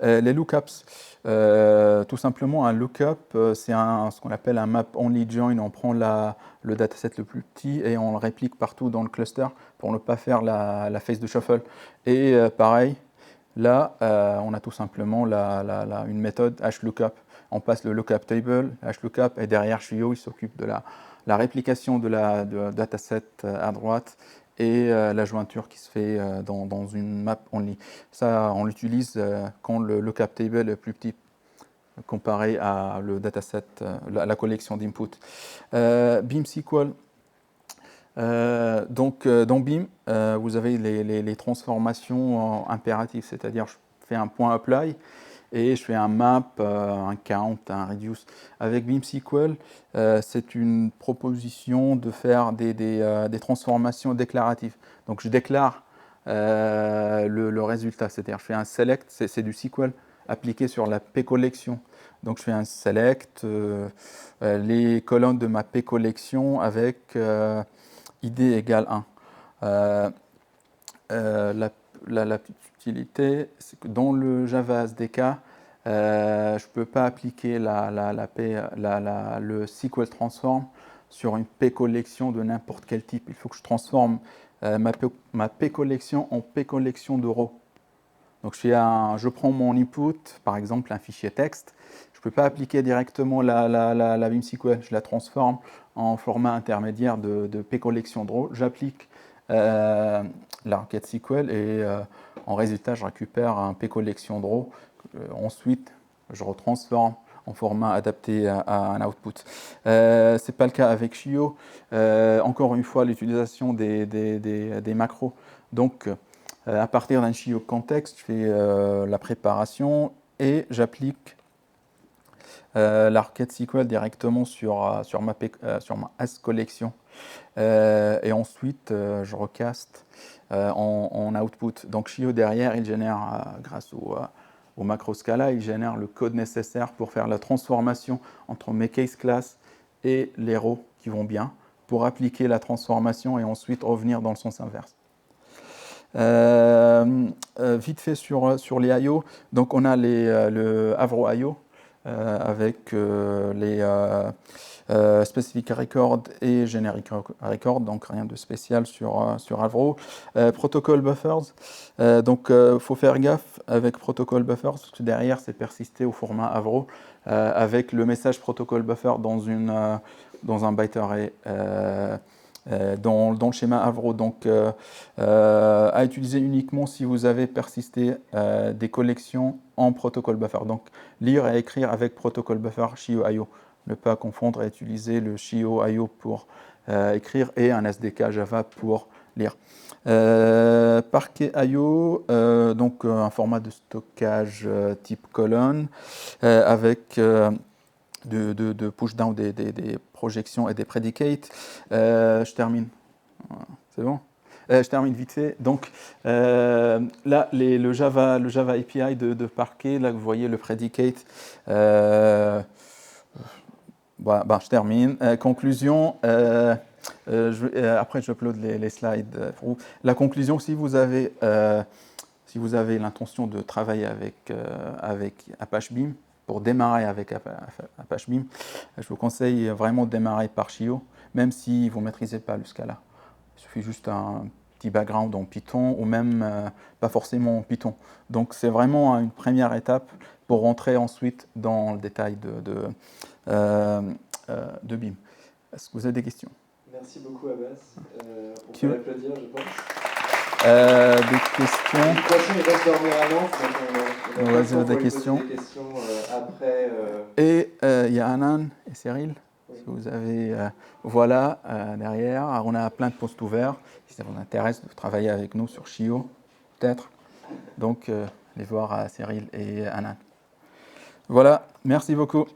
Les lookups, tout simplement un lookup, c'est ce qu'on appelle un map only join. On prend le dataset le plus petit et on le réplique partout dans le cluster pour ne pas faire la phase de shuffle. Et pareil, là, on a tout simplement une méthode HLOOKUP. On passe le lookup table, HLOOKUP, et derrière Chio, il s'occupe de la réplication de dataset à droite et la jointure qui se fait dans une map only. Ça, on l'utilise quand le cap table est plus petit comparé à le dataset, la collection d'input. Beam SQL. Donc, dans Beam, vous avez les transformations impératives, c'est-à-dire je fais un point apply et je fais un map, un count, un reduce. Avec Beam SQL, c'est une proposition de faire des transformations déclaratives. Donc, je déclare le résultat, c'est-à-dire je fais un select, c'est du SQL appliqué sur la P-collection. Donc, je fais un select, les colonnes de ma P-collection avec id égale 1. La petite utilité, c'est que dans le Java SDK, je ne peux pas appliquer le SQL transform sur une P-collection de n'importe quel type. Il faut que je transforme ma P-collection en P-collection de rows. Donc je prends mon input, par exemple un fichier texte, je ne peux pas appliquer directement la Beam SQL, je la transforme en format intermédiaire de P-collection de rows, j'applique la requête SQL et en résultat je récupère un P-collection de rows. Ensuite je retransforme en format adapté à un output. Ce n'est pas le cas avec Shio. Encore une fois, l'utilisation des macros. Donc, à partir d'un Shio contexte, je fais la préparation et j'applique la requête SQL directement sur ma S collection. Et ensuite, je recaste en output. Donc, Shio derrière, il génère, grâce au macro Scala, il génère le code nécessaire pour faire la transformation entre mes case classes et les rows qui vont bien, pour appliquer la transformation et ensuite revenir dans le sens inverse. Vite fait sur les I.O., donc on a le Avro I.O. Avec les specific record et generic record, donc rien de spécial sur Avro. Protocol buffers, donc il faut faire gaffe avec protocol buffers, parce que derrière c'est persisté au format Avro, avec le message protocol buffer dans un byte array. Dans le schéma Avro, donc à utiliser uniquement si vous avez persisté des collections en protocole buffer. Donc lire et écrire avec protocole buffer Shio.io. Ne pas confondre et utiliser le Shio.io pour écrire et un SDK Java pour lire. Parquet.io, donc un format de stockage type colonne avec de push-down des projections et des predicates. Je termine. C'est bon? Je termine vite fait. Donc là, le Java API de Parquet, là vous voyez le predicate. Je termine. Conclusion. Après, j'upload les slides. La conclusion, si vous avez l'intention de travailler avec Apache Beam, pour démarrer avec Apache Beam, je vous conseille vraiment de démarrer par Shio, même si vous ne maîtrisez pas le Scala. Il suffit juste un petit background en Python, ou même pas forcément en Python. Donc c'est vraiment une première étape pour rentrer ensuite dans le détail de Beam. Est-ce que vous avez des questions? Merci beaucoup Abbas. On peut l'applaudir, je pense. Des questions? De toute façon, il reste dormir à Nantes, donc on va des questions. Des questions après. Et il y a Anan et Cyril. Oui. Si vous avez, voilà, derrière, on a plein de postes ouverts. Si ça vous intéresse de travailler avec nous sur Shio, peut-être. Donc, allez voir Cyril et Anan. Voilà, merci beaucoup.